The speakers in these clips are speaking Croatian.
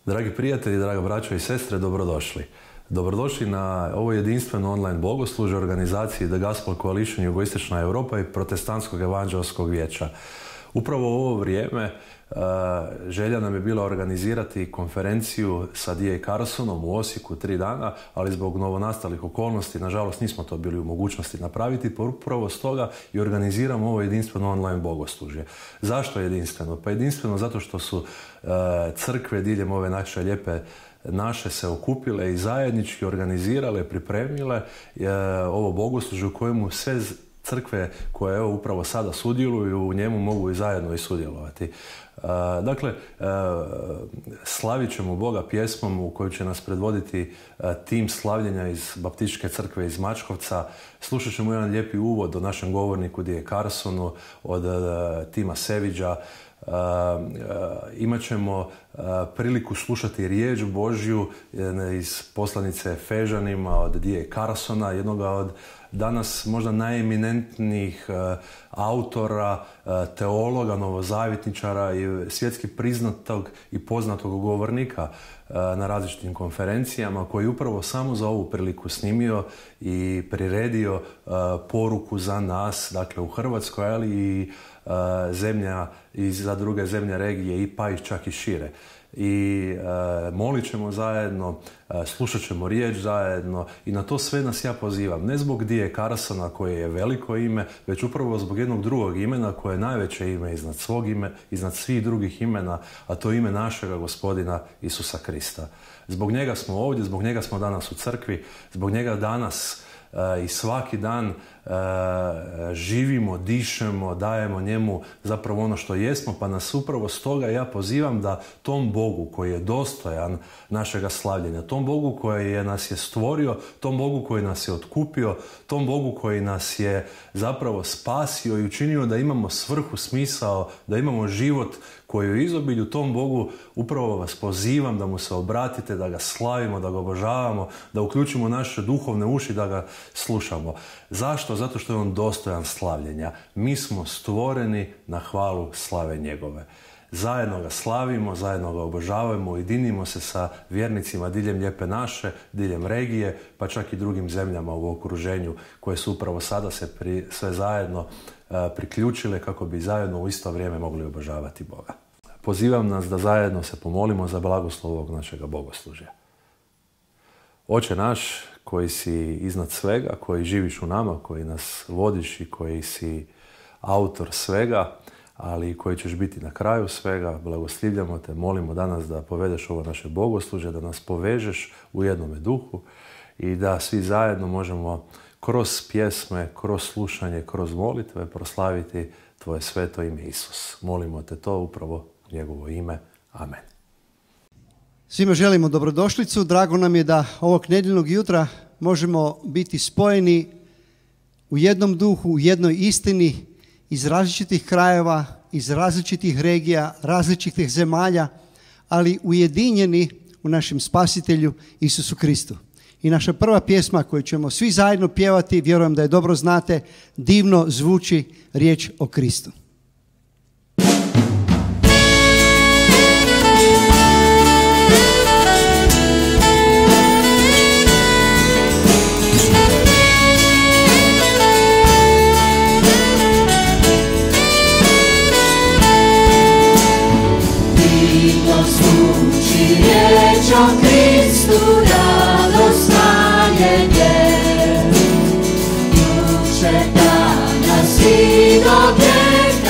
Dragi prijatelji, draga braćo i sestre, dobrodošli. Dobrodošli na ovo jedinstveno online bogoslužje organizaciji The Gospel Coalition Jugoistočna Europa i Protestantskog evanđelskog vijeća. Upravo u ovo vrijeme želja nam je bila organizirati konferenciju sa D.A. Carsonom u Osijeku 3 dana, ali zbog novonastalih okolnosti, nažalost, nismo to bili u mogućnosti napraviti, pa upravo stoga i organiziramo ovo jedinstveno online bogoslužje. Zašto jedinstveno? Pa jedinstveno zato što su crkve diljem ove naše lijepe naše se okupile i zajednički organizirale, pripremile ovo bogoslužje u kojemu sve crkve koje evo upravo sada sudjeluju u njemu mogu i zajedno i sudjelovati. Dakle, slavit ćemo Boga pjesmom u kojoj će nas predvoditi tim slavljenja iz Baptističke crkve iz Mačkovca. Slušat ćemo jedan lijepi uvod o našem govorniku D.A. Carsonu, od tima Seviđa. Imat ćemo priliku slušati riječ Božju iz poslanice Efežanima od D.A. Carsona, jednoga od danas možda najeminentnijih autora, teologa, novozavjetničara i svjetski priznatog i poznatog govornika na različitim konferencijama, koji upravo samo za ovu priliku snimio i priredio poruku za nas, dakle u Hrvatskoj, ali i zemlja i za druge zemlje regije, pa i čak i šire. I molit ćemo zajedno, slušat ćemo riječ zajedno i na to sve nas ja pozivam. Ne zbog D.A. Carsona koje je veliko ime, već upravo zbog jednog drugog imena koje je najveće ime iznad svog ime, iznad svih drugih imena, a to je ime našega Gospodina Isusa Krista. Zbog njega smo ovdje, zbog njega smo danas u crkvi, zbog njega danas i svaki dan živimo, dišemo, dajemo njemu zapravo ono što jesmo, pa nas upravo stoga ja pozivam da tom Bogu koji je dostojan našega slavljenja, tom Bogu koji nas je stvorio, tom Bogu koji nas je otkupio, tom Bogu koji nas je zapravo spasio i učinio da imamo svrhu, smisao, da imamo život koji je u izobilju, tom Bogu upravo vas pozivam da mu se obratite, da ga slavimo, da ga obožavamo, da uključimo naše duhovne uši, da ga slušamo. Zašto? Zato što je on dostojan slavljenja. Mi smo stvoreni na hvalu slave njegove. Zajedno ga slavimo, zajedno ga obožavamo, ujedinimo se sa vjernicima diljem lijepe naše, diljem regije, pa čak i drugim zemljama u okruženju koje su upravo sada se sve zajedno priključile kako bi zajedno u isto vrijeme mogli obožavati Boga. Pozivam nas da zajedno se pomolimo za blagoslov ovog našega bogoslužja. Oče naš, koji si iznad svega, koji živiš u nama, koji nas vodiš i koji si autor svega, ali i koji ćeš biti na kraju svega, blagoslivljamo te, molimo danas da povedeš ovo naše bogoslužje, da nas povežeš u jednome duhu i da svi zajedno možemo kroz pjesme, kroz slušanje, kroz molitve proslaviti tvoje sveto ime Isus. Molimo te to upravo u njegovo ime. Amen. Svima želimo dobrodošlicu. Drago nam je da ovog nedjeljnog jutra možemo biti spojeni u jednom duhu, u jednoj istini, iz različitih krajeva, iz različitih regija, različitih zemalja, ali ujedinjeni u našem Spasitelju Isusu Kristu. I naša prva pjesma koju ćemo svi zajedno pjevati, vjerujem da je dobro znate, divno zvuči riječ o Kristu. Riječ o Kristu, radosna je vijest, juče danas i do vijeka.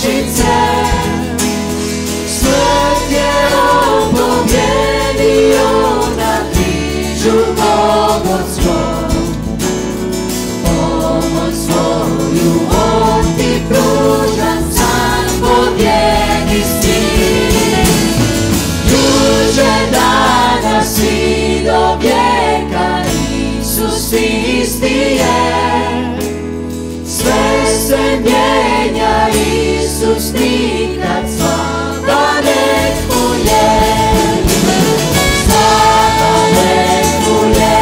olakšice. Smrt je on pobjedio na križu Bogom svom. Pomoć svoju on ti pruža, car pobjedisti. Juče, danas i do vijeka Isus isti je. Sve se mijenja, Isus nikad, slava nek mu je. Slava nek mu je,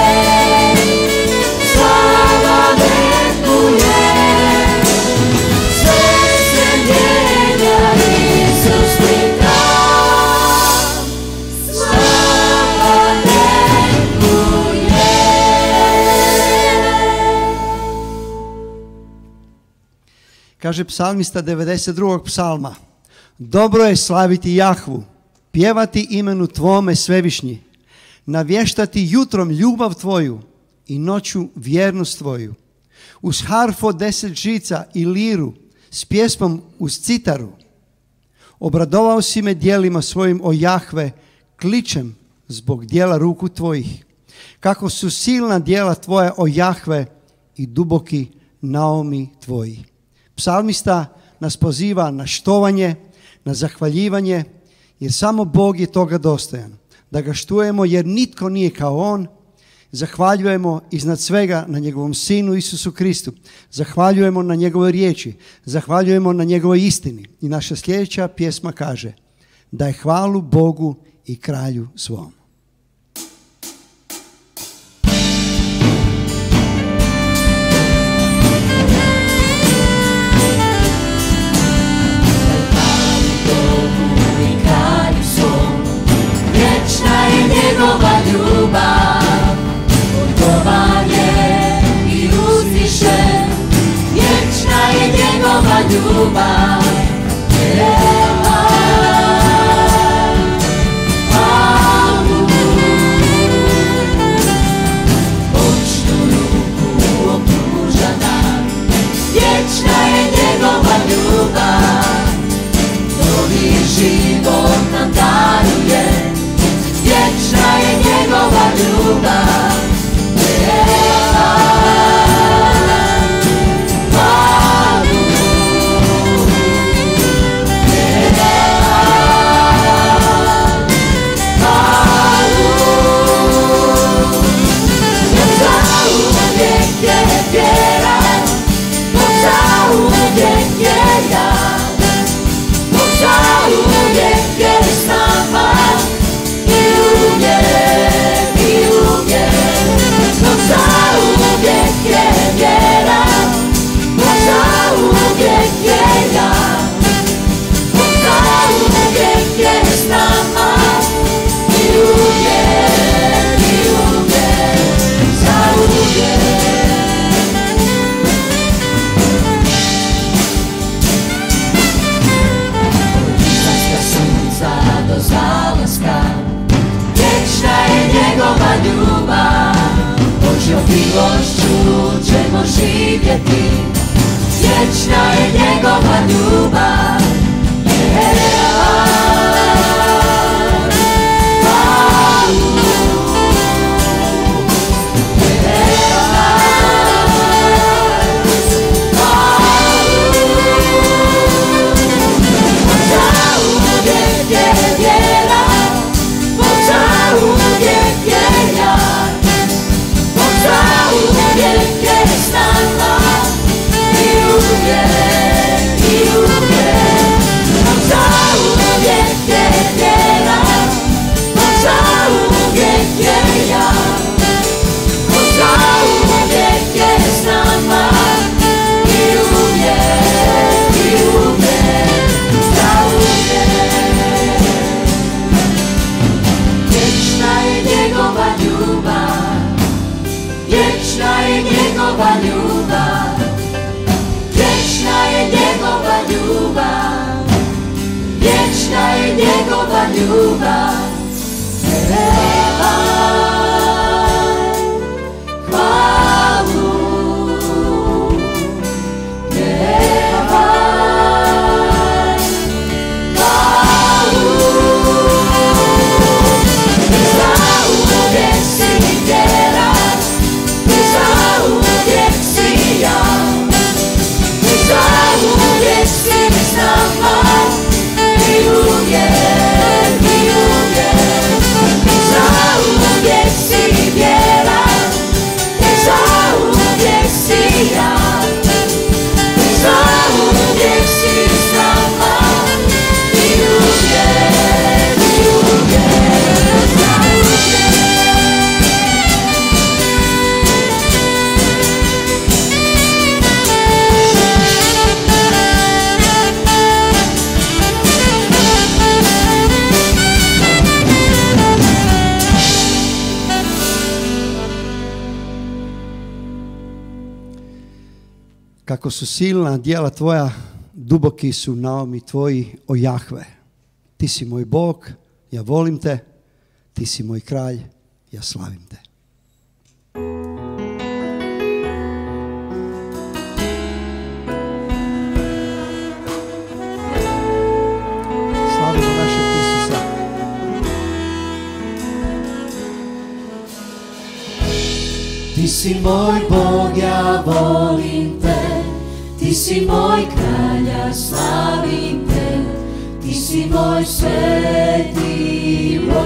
slava nek mu je. Sve se mijenja, Isus nikad, slava nek mu je. Kaže psalmista 92. psalma: dobro je slaviti Jahvu, pjevati imenu Tvome svevišnji, navještati jutrom ljubav Tvoju i noću vjernost Tvoju. Uz harfo 10 žica i liru, s pjesmom uz citaru. Obradovao si me djelima svojim, o Jahve, kličem zbog djela ruku Tvojih. Kako su silna djela Tvoja, o Jahve, i duboki naumi Tvoji. Psalmista nas poziva na štovanje, na zahvaljivanje, jer samo Bog je toga dostojan. Da ga štujemo jer nitko nije kao on. Zahvaljujemo iznad svega na njegovom Sinu Isusu Kristu. Zahvaljujemo na njegovoj riječi. Zahvaljujemo na njegovoj istini. I naša sljedeća pjesma kaže: daj hvalu Bogu i kralju svom. Njegova ljubav, putovan je i uzvišen. Vječna je njegova ljubav, Očnu ruku opruža nam. Vječna je njegova ljubav, novi život nam daruje. Vječna je njegova ljubav, milošću ćemo živjeti. Vječna je njegova ljubav, njegova ljubav, hvalu, kako su silna djela tvoja, duboki su naumi tvoji, o Jahve. Ti si moj Bog, ja volim te, ti si moj kralj, ja slavim te. Slavimo našeg Isusa. Ti si moj Bog, ja volim te, ti si moj kralj, ja slavim te, ti si moj sveti Bog.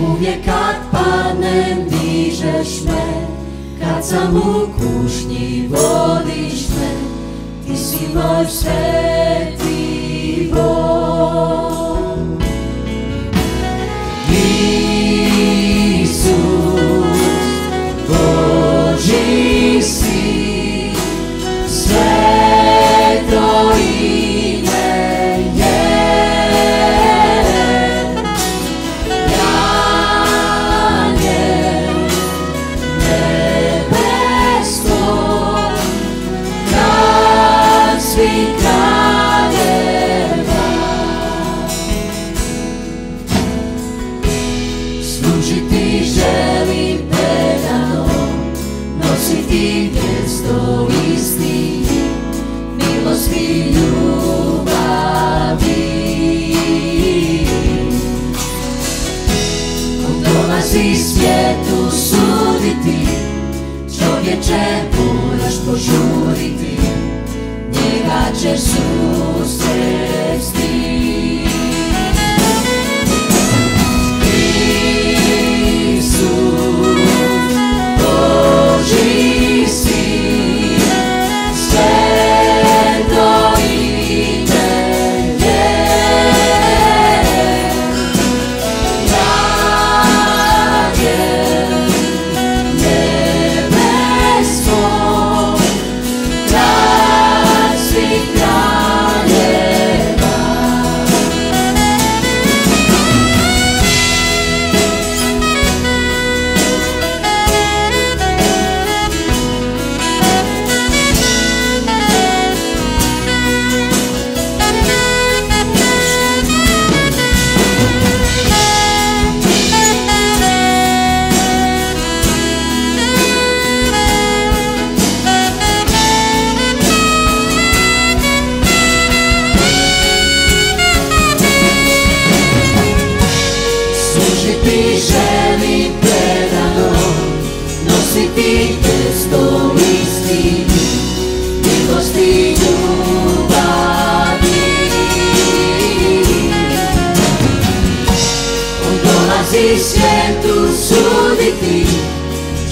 Uvijek kad padnem dižeš me, kad sam u kušnji vodiš me, ti si moj sveti Bog. Božji si, sveto ime je. Janje nebesko, kralj svih kraljeva. Služiti želim predano, nositi mjesto istini, milosti i ljubavi. Dolazi svijetu suditi, čovječe moraš požuriti, njega ćeš susresti. Božji si, sveto ime je. Janje nebesko, kralj svih kraljeva. Služiti želim predano, nositi mjesto istini, milosti i ljubavi. On dolazi svijetu suditi,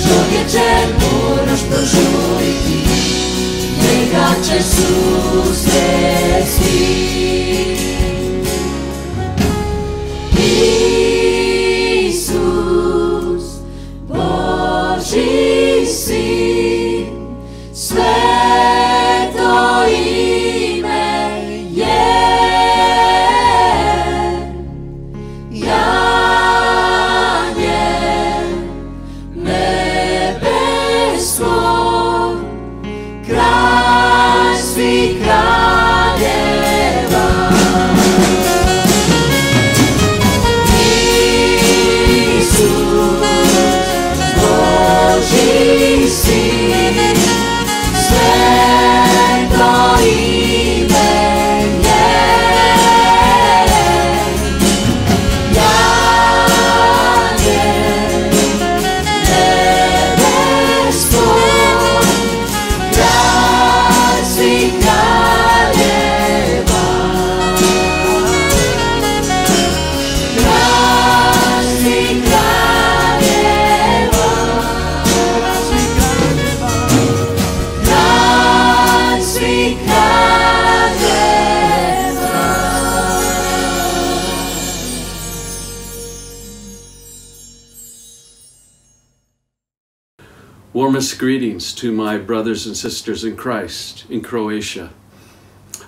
čovječe moraš požuriti, njega ćeš susresti. Isus, Božji si, sveto ime je. Janje nebesko, kralj svih kraljeva. Božji si, sveto ime je. Janje nebesko, kralj svih kraljeva. Kralj svih kraljeva. Kralj svih kraljeva. Warmest greetings to my brothers and sisters in Christ in Croatia.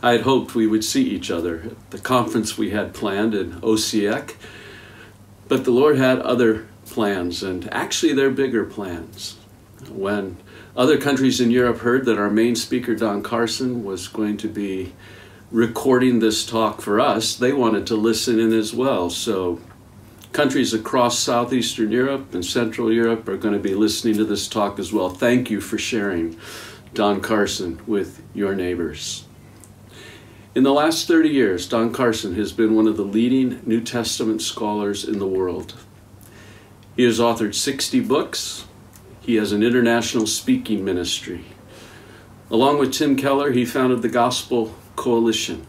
I had hoped we would see each other at the conference we had planned in Osijek, but the Lord had other plans, and actually they're bigger plans. When other countries in Europe heard that our main speaker, Don Carson, was going to be recording this talk for us, they wanted to listen in as well. So countries across Southeastern Europe and Central Europe are going to be listening to this talk as well. Thank you for sharing Don Carson with your neighbors. In the last 30 years, Don Carson has been one of the leading New Testament scholars in the world. He has authored 60 books. He has an international speaking ministry. Along with Tim Keller, he founded the Gospel Coalition.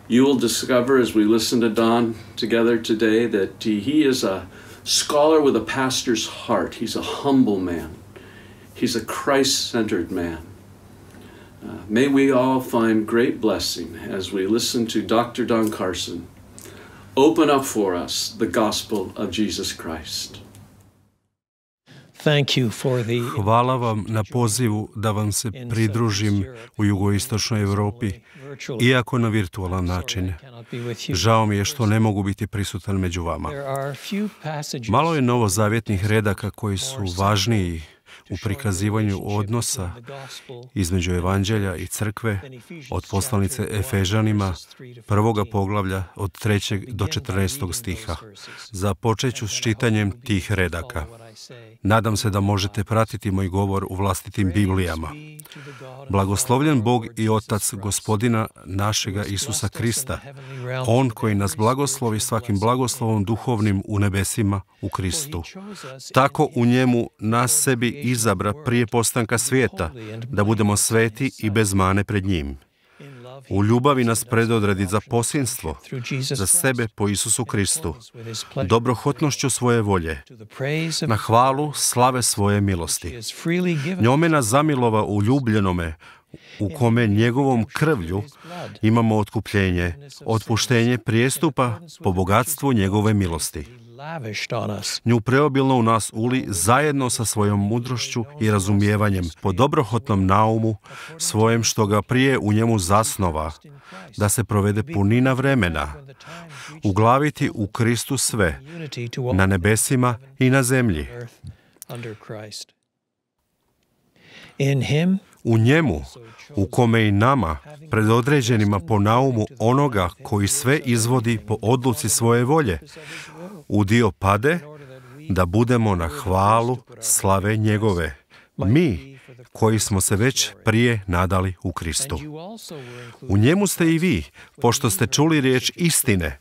You will discover as we listen to Don together today that he is a scholar with a pastor's heart. He's a humble man. He's a Christ-centered man. May we all find great blessing as we listen to Dr. Don Carson open up for us the gospel of Jesus Christ. Hvala vam na pozivu da vam se pridružim u jugoistočnoj Europi, iako na virtualan način. Žao mi je što ne mogu biti prisutan među vama. Malo je novozavjetnih redaka koji su važniji u prikazivanju odnosa između evanđelja i crkve od poslanice Efežanima, 1. poglavlja od 3. do 14. stiha. Započet ću s čitanjem tih redaka. Nadam se da možete pratiti moj govor u vlastitim Biblijama. Blagoslovljen Bog i Otac Gospodina našega Isusa Krista, On koji nas blagoslovi svakim blagoslovom duhovnim u nebesima u Kristu. Tako u njemu nas sebi izabra prije postanka svijeta, da budemo sveti i bez mane pred njim. U ljubavi nas predodredi za posinstvo, za sebe po Isusu Kristu, dobrohotnošću svoje volje, na hvalu slave svoje milosti. Njome nas zamilova u ljubljenome, u kome njegovom krvlju imamo otkupljenje, otpuštenje prijestupa po bogatstvu njegove milosti. Nju preobilno u nas uli zajedno sa svojom mudrošću i razumijevanjem po dobrohotnom naumu svojem što ga prije u njemu zasnova, da se provede punina vremena, uglaviti u Kristu sve, na nebesima i na zemlji. U njemu, u kome i nama, predodređenima po naumu onoga koji sve izvodi po odluci svoje volje, u dio pade da budemo na hvalu slave njegove, mi koji smo se već prije nadali u Kristu. U njemu ste i vi, pošto ste čuli riječ istine,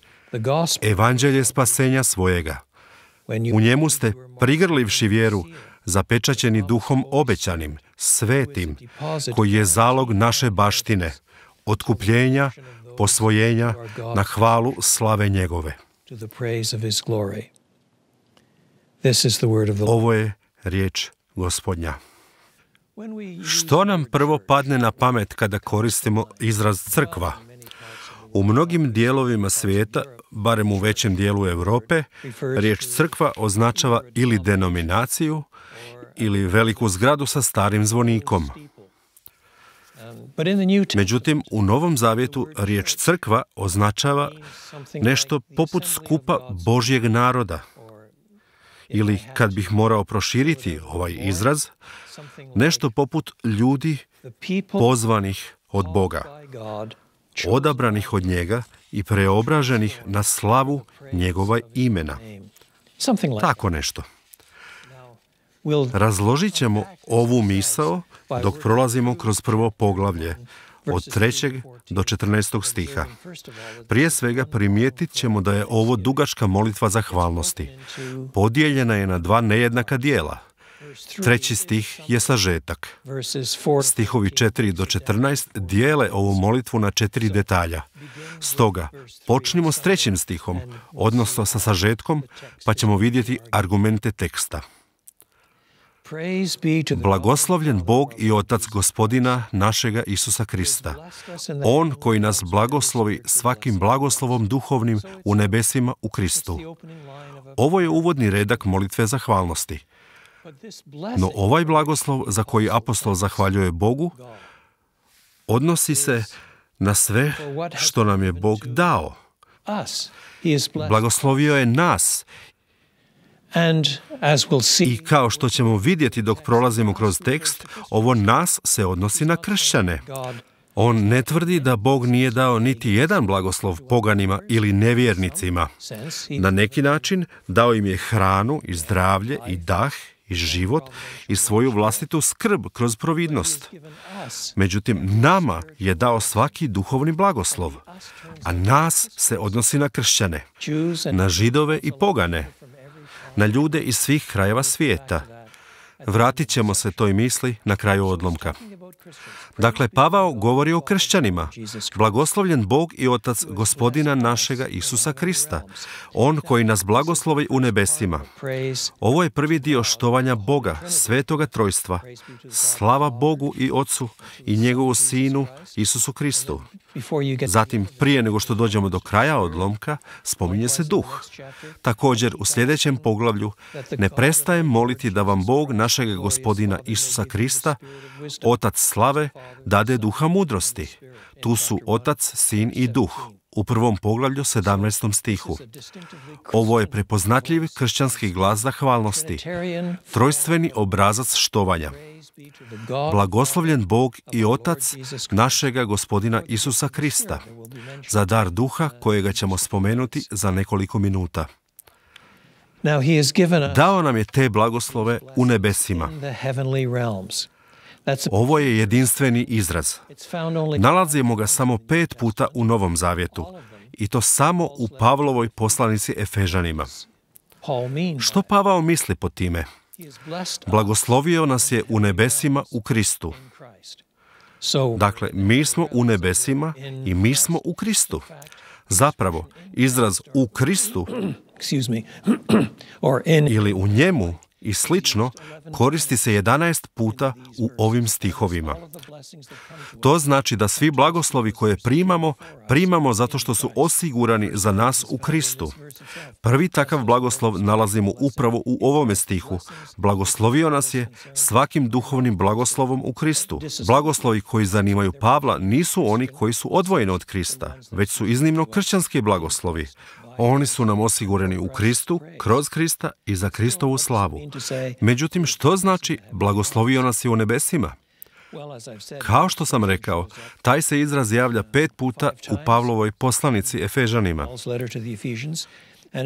evanđelje spasenja svojega. U njemu ste, prigrlivši vjeru, zapečaćeni duhom obećanim, svetim, koji je zalog naše baštine, otkupljenja, posvojenja, na hvalu slave njegove. Ovo je riječ Gospodnja. Što nam prvo padne na pamet kada koristimo izraz crkva? U mnogim dijelovima svijeta, barem u većem dijelu Europe, riječ crkva označava ili denominaciju, ili veliku zgradu sa starim zvonikom. Međutim, u Novom Zavjetu riječ crkva označava nešto poput skupa Božjeg naroda. Ili, kad bih morao proširiti ovaj izraz, nešto poput ljudi pozvanih od Boga, odabranih od njega i preobraženih na slavu njegova imena. Tako nešto. Razložit ćemo ovu misao dok prolazimo kroz prvo poglavlje, od 3. do 14. stiha. Prije svega primijetit ćemo da je ovo dugačka molitva zahvalnosti. Podijeljena je na dva nejednaka dijela. 3. stih je sažetak. Stihovi 4 do 14 dijele ovu molitvu na 4 detalja. Stoga, počnimo s 3. stihom, odnosno sa sažetkom, pa ćemo vidjeti argumente teksta. Blagoslovljen Bog i Otac Gospodina našega Isusa Krista, On koji nas blagoslovi svakim blagoslovom duhovnim u nebesima u Kristu. Ovo je uvodni redak molitve zahvalnosti. No ovaj blagoslov za koji apostol zahvaljuje Bogu odnosi se na sve što nam je Bog dao. Blagoslovio je nas I kao što ćemo vidjeti dok prolazimo kroz tekst, ovo nas se odnosi na kršćane. On ne tvrdi da Bog nije dao niti jedan blagoslov poganima ili nevjernicima. Na neki način dao im je hranu i zdravlje i dah i život i svoju vlastitu skrb kroz providnost. Međutim, nama je dao svaki duhovni blagoslov, a nas se odnosi na kršćane, na Židove i pogane, na ljude iz svih krajeva svijeta. Vratit ćemo se toj misli na kraju odlomka. Dakle, Pavao govori o kršćanima. Blagoslovljen Bog i Otac Gospodina našega Isusa Krista, on koji nas blagoslovi u nebesima. Ovo je prvi dio štovanja Boga, Svetoga Trojstva. Slava Bogu i Otcu i njegovu Sinu Isusu Kristu. Zatim, prije nego što dođemo do kraja odlomka, spominje se duh. Također, u sljedećem poglavlju, ne prestajem moliti da vam Bog našeg Gospodina Isusa Krista, Otac slave, dade duha mudrosti. Tu su Otac, Sin i Duh. U prvom poglavlju, 17. stihu. Ovo je prepoznatljiv kršćanski glas zahvalnosti, trojstveni obrazac štovanja. Blagoslovljen Bog i Otac našega Gospodina Isusa Krista, za dar duha kojega ćemo spomenuti za nekoliko minuta. Dao nam je te blagoslove u nebesima. Ovo je jedinstveni izraz. Nalazimo ga samo 5 puta u Novom Zavjetu, i to samo u Pavlovoj poslanici Efežanima. Što Pavao misli pod time? Blagoslovio nas je u nebesima u Kristu. Dakle, mi smo u nebesima i mi smo u Kristu. Zapravo, izraz u Kristu ili u njemu i slično koristi se 11 puta u ovim stihovima. To znači da svi blagoslovi koje primamo zato što su osigurani za nas u Kristu. Prvi takav blagoslov nalazimo upravo u ovome stihu. Blagoslovio nas je svakim duhovnim blagoslovom u Kristu. Blagoslovi koji zanimaju Pavla nisu oni koji su odvojeni od Krista, već su iznimno kršćanski blagoslovi. Oni su nam osigurani u Kristu, kroz Krista i za Kristovu slavu. Međutim, što znači blagoslovio nas je u nebesima? Kao što sam rekao, taj se izraz javlja 5 puta u Pavlovoj poslanici Efežanima.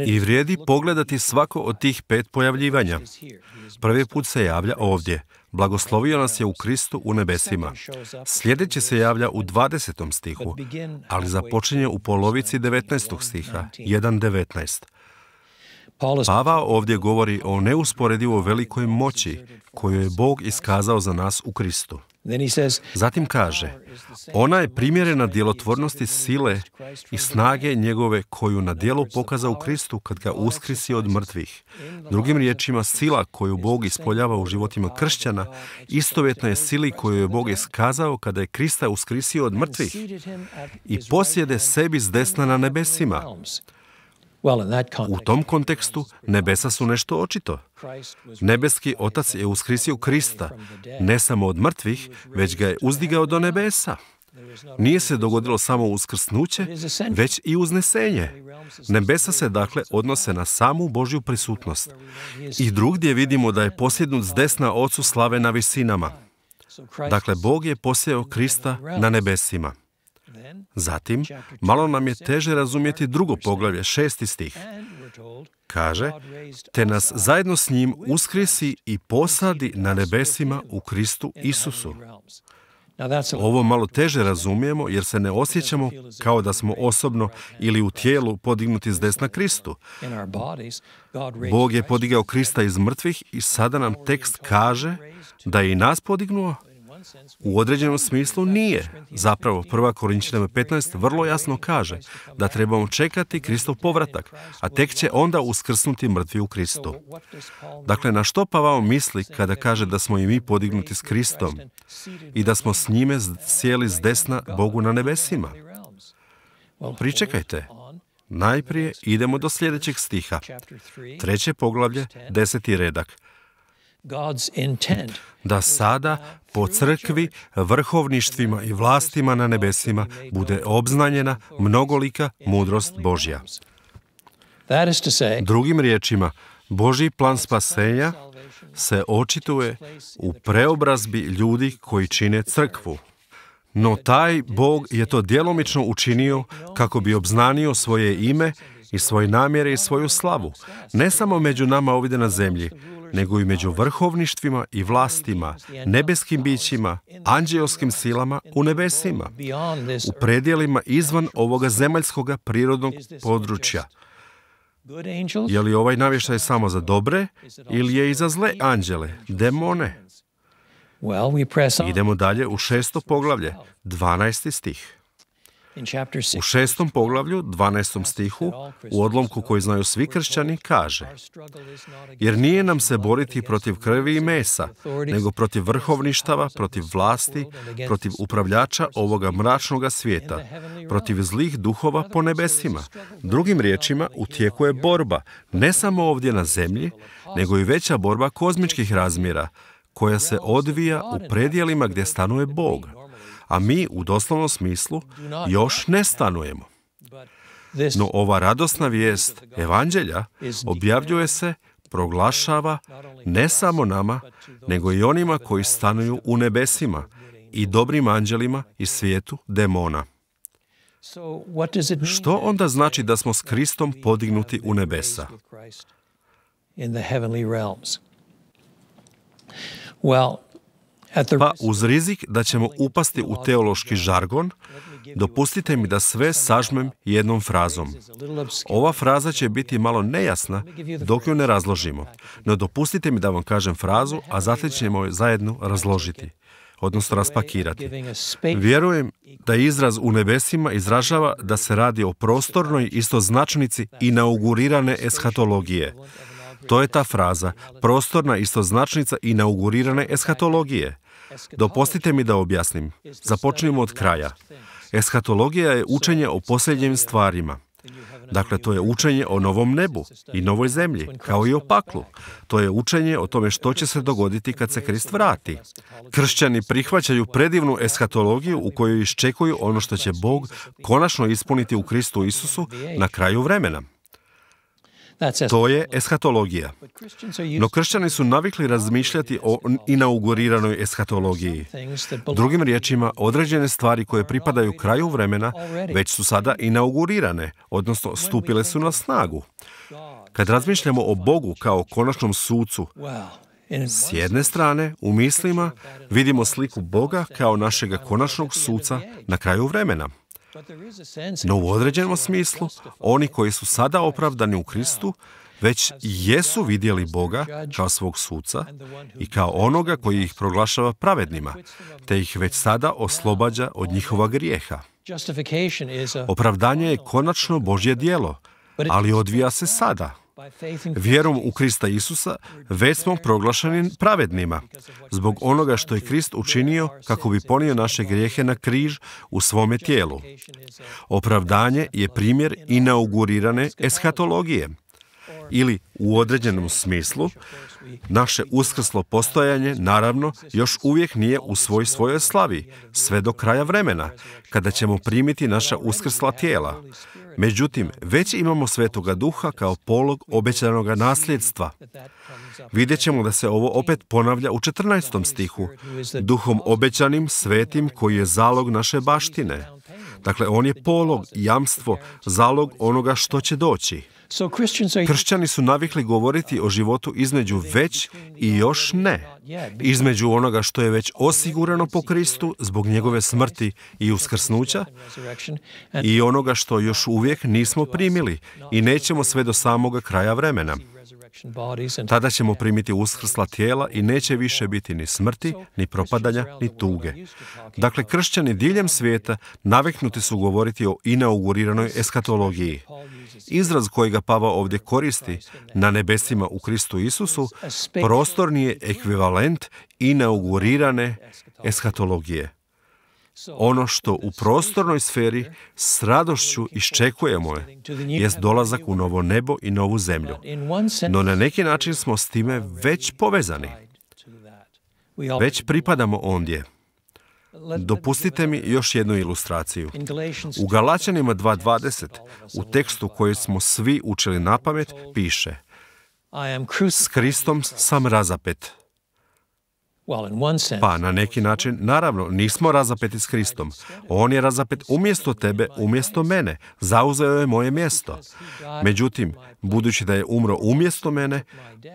I vrijedi pogledati svako od tih 5 pojavljivanja. Prvi put se javlja ovdje. Blagoslovio nas je u Kristu u nebesima. Sljedeći se javlja u 20. stihu, ali započinje u polovici 19. stiha, 1.19. Pavao ovdje govori o neusporedivo velikoj moći koju je Bog iskazao za nas u Kristu. Zatim kaže, ona je primjerena djelotvornosti sile i snage njegove koju na djelu pokazao u Kristu kad ga uskrisi od mrtvih. Drugim riječima, sila koju Bog ispoljava u životima kršćana istovjetna je sili koju je Bog iskazao kada je Krista uskrisio od mrtvih i posjede sebi s desna na nebesima. U tom kontekstu nebesa su nešto očito. Nebeski Otac je uskrisio Krista, ne samo od mrtvih, već ga je uzdigao do nebesa. Nije se dogodilo samo uskrsnuće, već i uznesenje. Nebesa se dakle odnose na samu Božju prisutnost. I drugdje vidimo da je posjednut s desna Ocu slave na visinama. Dakle, Bog je posjeo Krista na nebesima. Zatim, malo nam je teže razumjeti drugo poglavlje, 6. stih. Kaže, te nas zajedno s njim uskrisi i posadi na nebesima u Kristu Isusu. Ovo malo teže razumijemo jer se ne osjećamo kao da smo osobno ili u tijelu podignuti s desna Kristu. Bog je podigao Krista iz mrtvih i sada nam tekst kaže da je i nas podignuo. U određenom smislu nije. Zapravo, 1. Korinćanima 15 vrlo jasno kaže da trebamo čekati Kristov povratak, a tek će onda uskrsnuti mrtvi u Kristu. Dakle, na što Pavao misli kada kaže da smo i mi podignuti s Kristom i da smo s njime sjeli s desna Bogu na nebesima? Pričekajte. Najprije idemo do sljedećeg stiha. 3. poglavlje, 10. redak. Da sada po crkvi, vrhovništvima i vlastima na nebesima bude obznanjena mnogolika mudrost Božja. Drugim riječima, Božji plan spasenja se očituje u preobrazbi ljudi koji čine crkvu. No taj Bog je to djelomično učinio kako bi obznanio svoje ime i svoje namjere i svoju slavu, ne samo među nama ovdje na zemlji, nego i među vrhovništvima i vlastima, nebeskim bićima, anđeoskim silama u nebesima, u predjelima izvan ovoga zemaljskoga prirodnog područja. Je li ovaj navještaj samo za dobre ili je i za zle anđele, demone? Idemo dalje u 6. poglavlje, 12. stih. U 6. poglavlju, 12. stihu, u odlomku koji znaju svi kršćani, kaže: jer nije nam se boriti protiv krvi i mesa, nego protiv vrhovništava, protiv vlasti, protiv upravljača ovoga mračnoga svijeta, protiv zlih duhova po nebesima. Drugim riječima, u tijeku je borba, ne samo ovdje na zemlji, nego i veća borba kozmičkih razmjera, koja se odvija u predjelima gdje stanuje Bog. A mi, u doslovnom smislu, još ne stanujemo. No ova radosna vijest evanđelja objavljuje se, proglašava ne samo nama, nego i onima koji stanuju u nebesima i dobrim anđelima i svijetu demona. Što onda znači da smo s Kristom podignuti u nebesa? Pa uz rizik da ćemo upasti u teološki žargon, dopustite mi da sve sažmem jednom frazom. Ova fraza će biti malo nejasna dok ju ne razložimo, no dopustite mi da vam kažem frazu, a zatim ćemo je zajedno razložiti, odnosno raspakirati. Vjerujem da izraz u nebesima izražava da se radi o prostornoj istoznačnici inaugurirane eshatologije. To je ta fraza, prostorna istoznačnica inaugurirane eshatologije. Dopustite mi da objasnim. Započnimo od kraja. Eshatologija je učenje o posljednjim stvarima. Dakle, to je učenje o novom nebu i novoj zemlji, kao i o paklu. To je učenje o tome što će se dogoditi kad se Krist vrati. Kršćani prihvaćaju predivnu eshatologiju u kojoj iščekuju ono što će Bog konačno ispuniti u Kristu Isusu na kraju vremena. To je eshatologija. No kršćani su navikli razmišljati o inauguriranoj eshatologiji. Drugim riječima, određene stvari koje pripadaju kraju vremena već su sada inaugurirane, odnosno stupile su na snagu. Kad razmišljamo o Bogu kao konačnom sucu, s jedne strane, u mislima vidimo sliku Boga kao našega konačnog suca na kraju vremena. No u određenom smislu, oni koji su sada opravdani u Kristu, već jesu vidjeli Boga kao svog suca i kao onoga koji ih proglašava pravednima, te ih već sada oslobađa od njihova grijeha. Opravdanje je konačno Božje djelo, ali odvija se sada. Vjerom u Krista Isusa već smo proglašeni pravednima, zbog onoga što je Krist učinio kako bi ponio naše grijehe na križ u svome tijelu. Opravdanje je primjer inaugurirane eshatologije. Ili, u određenom smislu, naše uskrslo postojanje, naravno, još uvijek nije u svojoj slavi, sve do kraja vremena, kada ćemo primiti naša uskrsla tijela. Međutim, već imamo Svetoga Duha kao polog obećanoga nasljedstva. Vidjet ćemo da se ovo opet ponavlja u 14. stihu, Duhom obećanim, svetim, koji je zalog naše baštine. Dakle, on je polog, jamstvo, zalog onoga što će doći. Kršćani su navikli govoriti o životu između već i još ne. Između onoga što je već osigurano po Kristu zbog njegove smrti i uskrsnuća i onoga što još uvijek nismo primili i nećemo sve do samoga kraja vremena. Tada ćemo primiti uskrsla tijela i neće više biti ni smrti, ni propadanja, ni tuge. Dakle, kršćani diljem svijeta naviknuti su govoriti o inauguriranoj eshatologiji. Izraz kojega Pavao ovdje koristi na nebesima u Kristu Isusu prostorni je ekvivalent inaugurirane eshatologije. Ono što u prostornoj sferi s radošću iščekujemo jest dolazak u novo nebo i novu zemlju. No na neki način smo s time već povezani. Već pripadamo ondje. Dopustite mi još jednu ilustraciju. U Galačanima 2.20, u tekstu koji smo svi učili napamet, piše: S Kristom sam razapet. Pa na neki način, naravno, nismo razapeti s Kristom. On je razapet umjesto tebe, umjesto mene. Zauzeo je moje mjesto. Međutim, budući da je umro umjesto mene,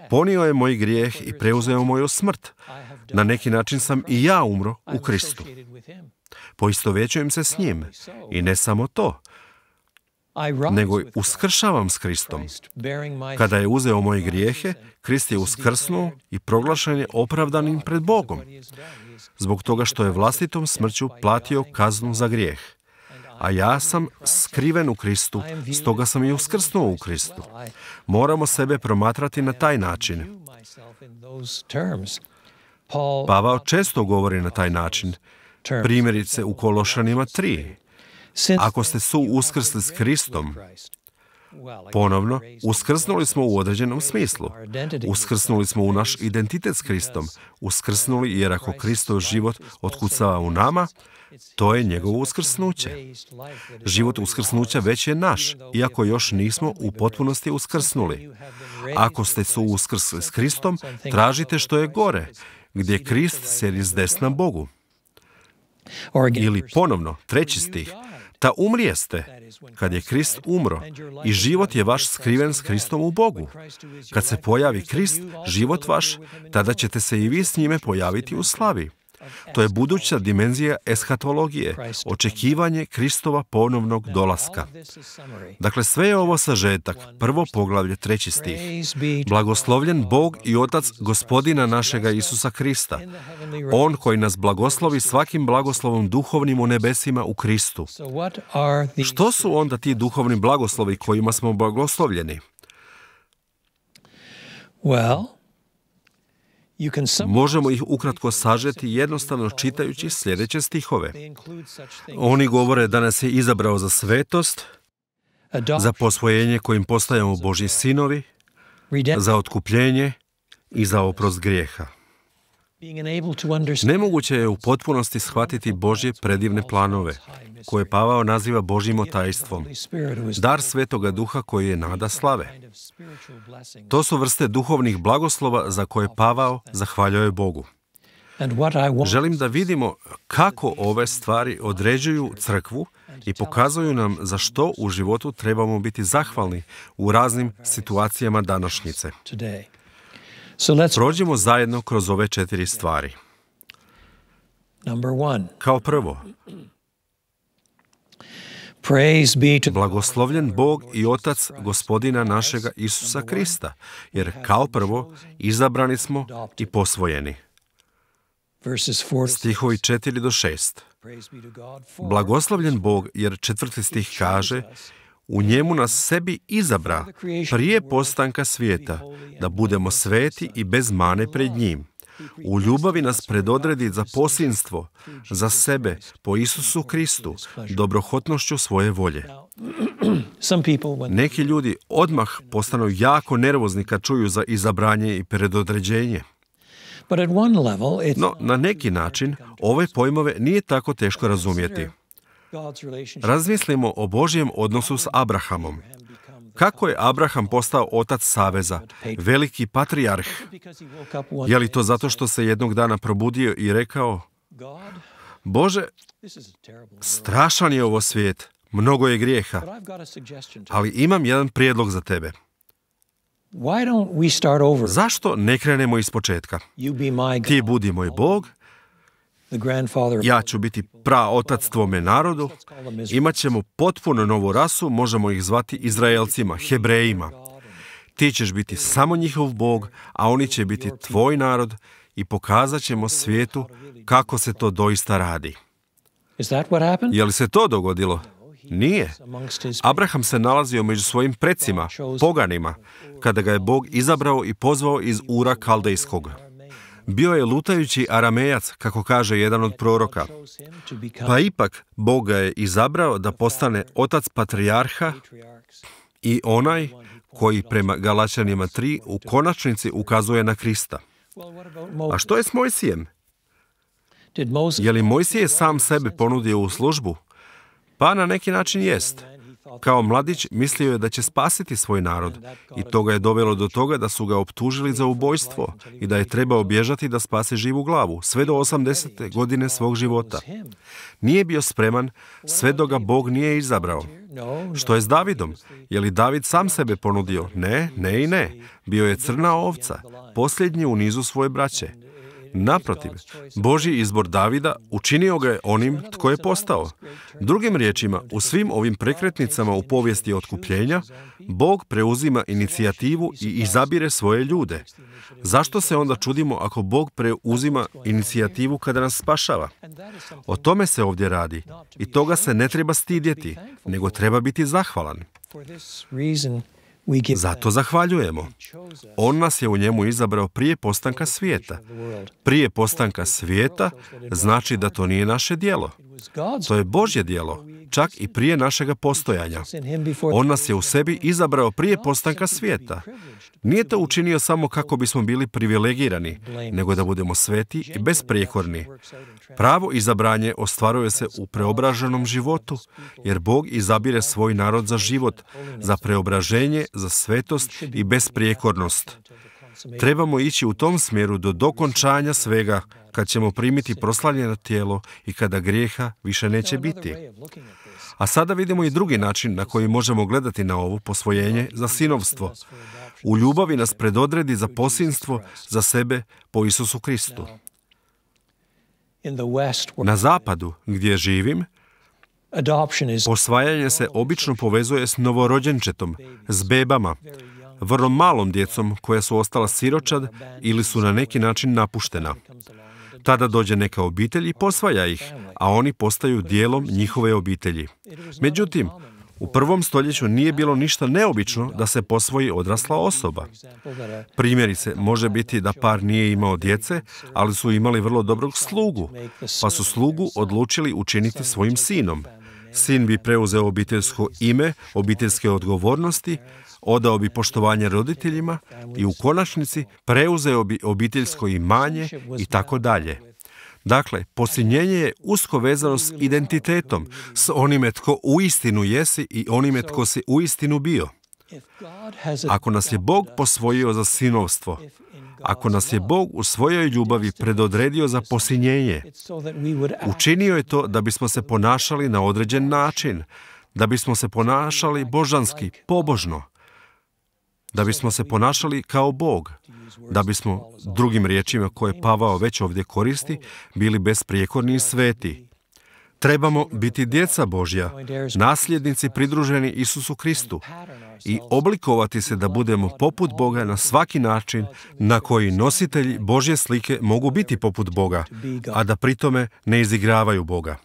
ponio je moj grijeh i preuzeo moju smrt. Na neki način sam i ja umro u Kristu. Poistovjećujem se s njim. I ne samo to, nego uskršavam s Kristom. Kada je uzeo moje grijehe, Krist je uskrsnuo i proglašen je opravdanim pred Bogom, zbog toga što je vlastitom smrću platio kaznu za grijeh. A ja sam skriven u Kristu, stoga sam i uskrsnuo u Kristu. Moramo sebe promatrati na taj način. Pavao često govori na taj način. Primjerice u Kološanima 3. Ako ste uskrsli s Kristom, ponovno, uskrsnuli smo u određenom smislu. Uskrsnuli smo u naš identitet s Kristom. Uskrsnuli jer ako Kristov život otkucava u nama, to je njegovo uskrsnuće. Život uskrsnuća već je naš, iako još nismo u potpunosti uskrsnuli. Ako ste uskrsli s Kristom, tražite što je gore, gdje Krist sjedi s desna Bogu. Ili ponovno, 3. stih. Ta umrijeste, kad je Krist umro, i život je vaš skriven s Kristom u Bogu. Kad se pojavi Krist, život vaš, tada ćete se i vi s njime pojaviti u slavi. To je buduća dimenzija eshatologije, očekivanje Kristova ponovnog dolaska. Dakle, sve je ovo sažetak, 1. poglavlje, 3. stih. Blagoslovljen Bog i Otac Gospodina našega Isusa Krista. On koji nas blagoslovi svakim blagoslovom duhovnim u nebesima u Kristu. Što su onda ti duhovni blagoslovi kojima smo blagoslovljeni? Možemo ih ukratko sažeti jednostavno čitajući sljedeće stihove. Oni govore da nas je izabrao za svetost, za posvojenje kojim postajemo Božji sinovi, za otkupljenje i za oprost grijeha. Nemoguće je u potpunosti shvatiti Božje predivne planove, koje Pavao naziva Božjim otajstvom, dar Svetoga Duha koji je nada slave. To su vrste duhovnih blagoslova za koje Pavao zahvaljuje Bogu. Želim da vidimo kako ove stvari određuju crkvu i pokazuju nam za što u životu trebamo biti zahvalni u raznim situacijama današnjice. Prođimo zajedno kroz ove 4 stvari. Kao prvo, blagoslovljen Bog i Otac Gospodina našega Isusa Krista, jer kao prvo izabrani smo i posvojeni. Stihovi 4 do 6. Blagoslovljen Bog, jer 4. stih kaže, u njemu nas sebi izabra prije postanka svijeta, da budemo sveti i bez mane pred njim. U ljubavi nas predodredi za posinstvo, za sebe, po Isusu Kristu, dobrohotnošću svoje volje. Neki ljudi odmah postanu jako nervozni kad čuju za izabranje i predodređenje. No, na neki način, ove pojmove nije tako teško razumjeti. Razmislimo o Božjem odnosu s Abrahamom. Kako je Abraham postao otac saveza, veliki patrijarh? Je li to zato što se jednog dana probudio i rekao, Bože, strašan je ovo svijet, mnogo je grijeha, ali imam jedan prijedlog za tebe. Zašto ne krenemo iz početka? Ti budi moj Bog, ja ću biti praotac tvome narodu, imat ćemo potpuno novu rasu, možemo ih zvati Izraelcima, Hebrejima. Ti ćeš biti samo njihov Bog, a oni će biti tvoj narod i pokazat ćemo svijetu kako se to doista radi. Je li se to dogodilo? Nije. Abraham se nalazio među svojim precima, poganima, kada ga je Bog izabrao i pozvao iz Ura Kaldejskog. Bio je lutajući Aramejac, kako kaže jedan od proroka. Pa ipak, Bog ga je izabrao da postane otac patrijarha i onaj koji prema Galačanima 3 u konačnici ukazuje na Krista. A što je s Mojsijem? Je li Mojsije sam sebe ponudio u službu? Pa na neki način jest. Kao mladić mislio je da će spasiti svoj narod i to ga je dovelo do toga da su ga optužili za ubojstvo i da je trebao bježati da spase živu glavu sve do 80. godine svog života. Nije bio spreman sve dok ga Bog nije izabrao. Što je s Davidom? Je li David sam sebe ponudio? Ne, ne i ne. Bio je crna ovca, posljednji u nizu svoje braće. Naprotiv, Božji izbor Davida učinio ga je onim tko je postao. Drugim riječima, u svim ovim prekretnicama u povijesti otkupljenja, Bog preuzima inicijativu i izabire svoje ljude. Zašto se onda čudimo ako Bog preuzima inicijativu kada nas spašava? O tome se ovdje radi i toga se ne treba stidjeti, nego treba biti zahvalan. Zato zahvaljujemo. On nas je u njemu izabrao prije postanka svijeta. Prije postanka svijeta znači da to nije naše djelo. To je Božje djelo, čak i prije našega postojanja. On nas je u sebi izabrao prije postanka svijeta. Nije to učinio samo kako bismo bili privilegirani, nego da budemo sveti i besprijekorni. Pravo izabranje ostvaruje se u preobraženom životu, jer Bog izabire svoj narod za život, za preobraženje, za svetost i besprijekornost. Trebamo ići u tom smjeru do dokončanja svega, kad ćemo primiti proslavljeno tijelo i kada grijeha više neće biti. A sada vidimo i drugi način na koji možemo gledati na ovo posvojenje za sinovstvo. U ljubavi nas predodredi za posinstvo za sebe po Isusu Kristu. Na zapadu, gdje živim, posvajanje se obično povezuje s novorođenčetom, s bebama, vrlo malom djecom koja su ostala siročad ili su na neki način napuštena. Tada dođe neka obitelj i posvaja ih, a oni postaju dijelom njihove obitelji. Međutim, u 1. stoljeću nije bilo ništa neobično da se posvoji odrasla osoba. Primjerice, može biti da par nije imao djece, ali su imali vrlo dobrog slugu, pa su slugu odlučili učiniti svojim sinom. Sin bi preuzeo obiteljsko ime, obiteljske odgovornosti, odao bi poštovanje roditeljima i u konačnici preuzeo bi obiteljsko imanje i tako dalje. Dakle, posinjenje je usko vezano s identitetom, s onime tko uistinu jesi i onime tko si uistinu bio. Ako nas je Bog posvojio za sinovstvo, ako nas je Bog u svojoj ljubavi predodredio za posinjenje, učinio je to da bismo se ponašali na određen način, da bismo se ponašali božanski, pobožno, da bismo se ponašali kao Bog, da bismo, drugim riječima koje Pavao već ovdje koristi, bili besprijekorni i sveti. Trebamo biti djeca Božja, nasljednici pridruženi Isusu Kristu i oblikovati se da budemo poput Boga na svaki način na koji nositelji Božje slike mogu biti poput Boga, a da pritome ne izigravaju Boga.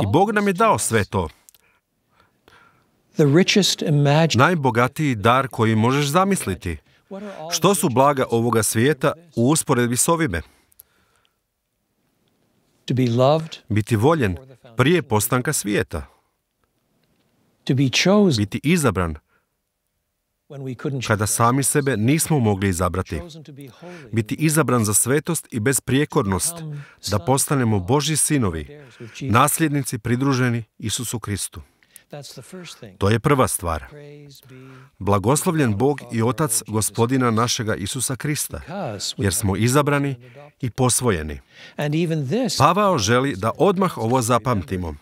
I Bog nam je dao sve to. Najbogatiji dar koji možeš zamisliti. Što su blaga ovoga svijeta u usporedbi s ovime? Biti voljen prije postanka svijeta. Biti izabran kada sami sebe nismo mogli izabrati. Biti izabran za svetost i besprijekornost, da postanemo Božji sinovi, nasljednici pridruženi Isusu Kristu. To je prva stvar. Blagoslovljen Bog i Otac Gospodina našega Isusa Krista, jer smo izabrani i posvojeni. Pavao želi da odmah ovo zapamtimo,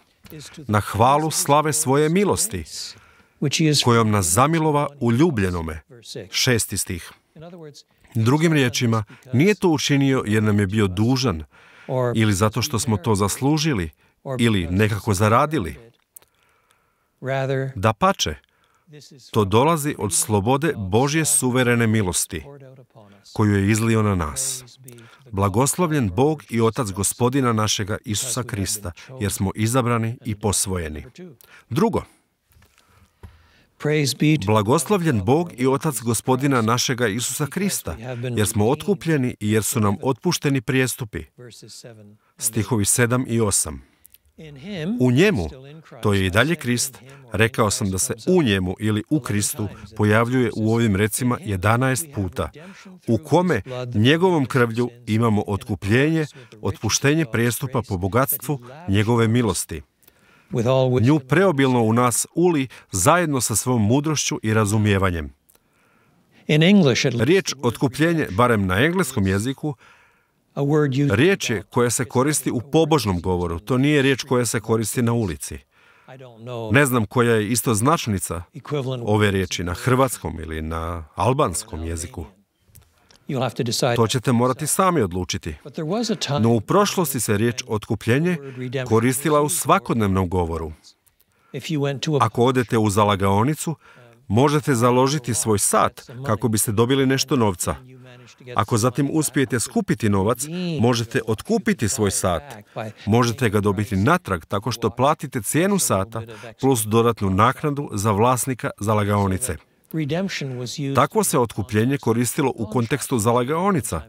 na hvalu slave svoje milosti, kojom nas zamilova u ljubljenome. 6. stih. Drugim riječima, nije to učinio jer nam je bio dužan, ili zato što smo to zaslužili, ili nekako zaradili. Dapače, to dolazi od slobode Božje suverene milosti, koju je izlio na nas. Blagoslovljen Bog i Otac Gospodina našega Isusa Krista, jer smo izabrani i posvojeni. Drugo, blagoslovljen Bog i Otac Gospodina našega Isusa Krista, jer smo otkupljeni i jer su nam otpušteni prijestupi. Stihovi 7 i 8. U njemu, to je i dalje Krist, rekao sam da se u njemu ili u Kristu pojavljuje u ovim recima 11 puta, u kome njegovom krvlju imamo otkupljenje, otpuštenje prijestupa po bogatstvu njegove milosti. Nju preobilno u nas uli zajedno sa svojom mudrošću i razumijevanjem. Riječ otkupljenje, barem na engleskom jeziku, riječ je koja se koristi u pobožnom govoru. To nije riječ koja se koristi na ulici. Ne znam koja je istoznačnica ove riječi na hrvatskom ili na albanskom jeziku. To ćete morati sami odlučiti. No u prošlosti se riječ otkupljenje koristila u svakodnevnom govoru. Ako odete u zalagaonicu, možete založiti svoj sat kako biste dobili nešto novca. Ako zatim uspijete skupiti novac, možete otkupiti svoj sat. Možete ga dobiti natrag tako što platite cijenu sata plus dodatnu naknadu za vlasnika zalagaonice. Takvo se otkupljenje koristilo u kontekstu zalagaonica,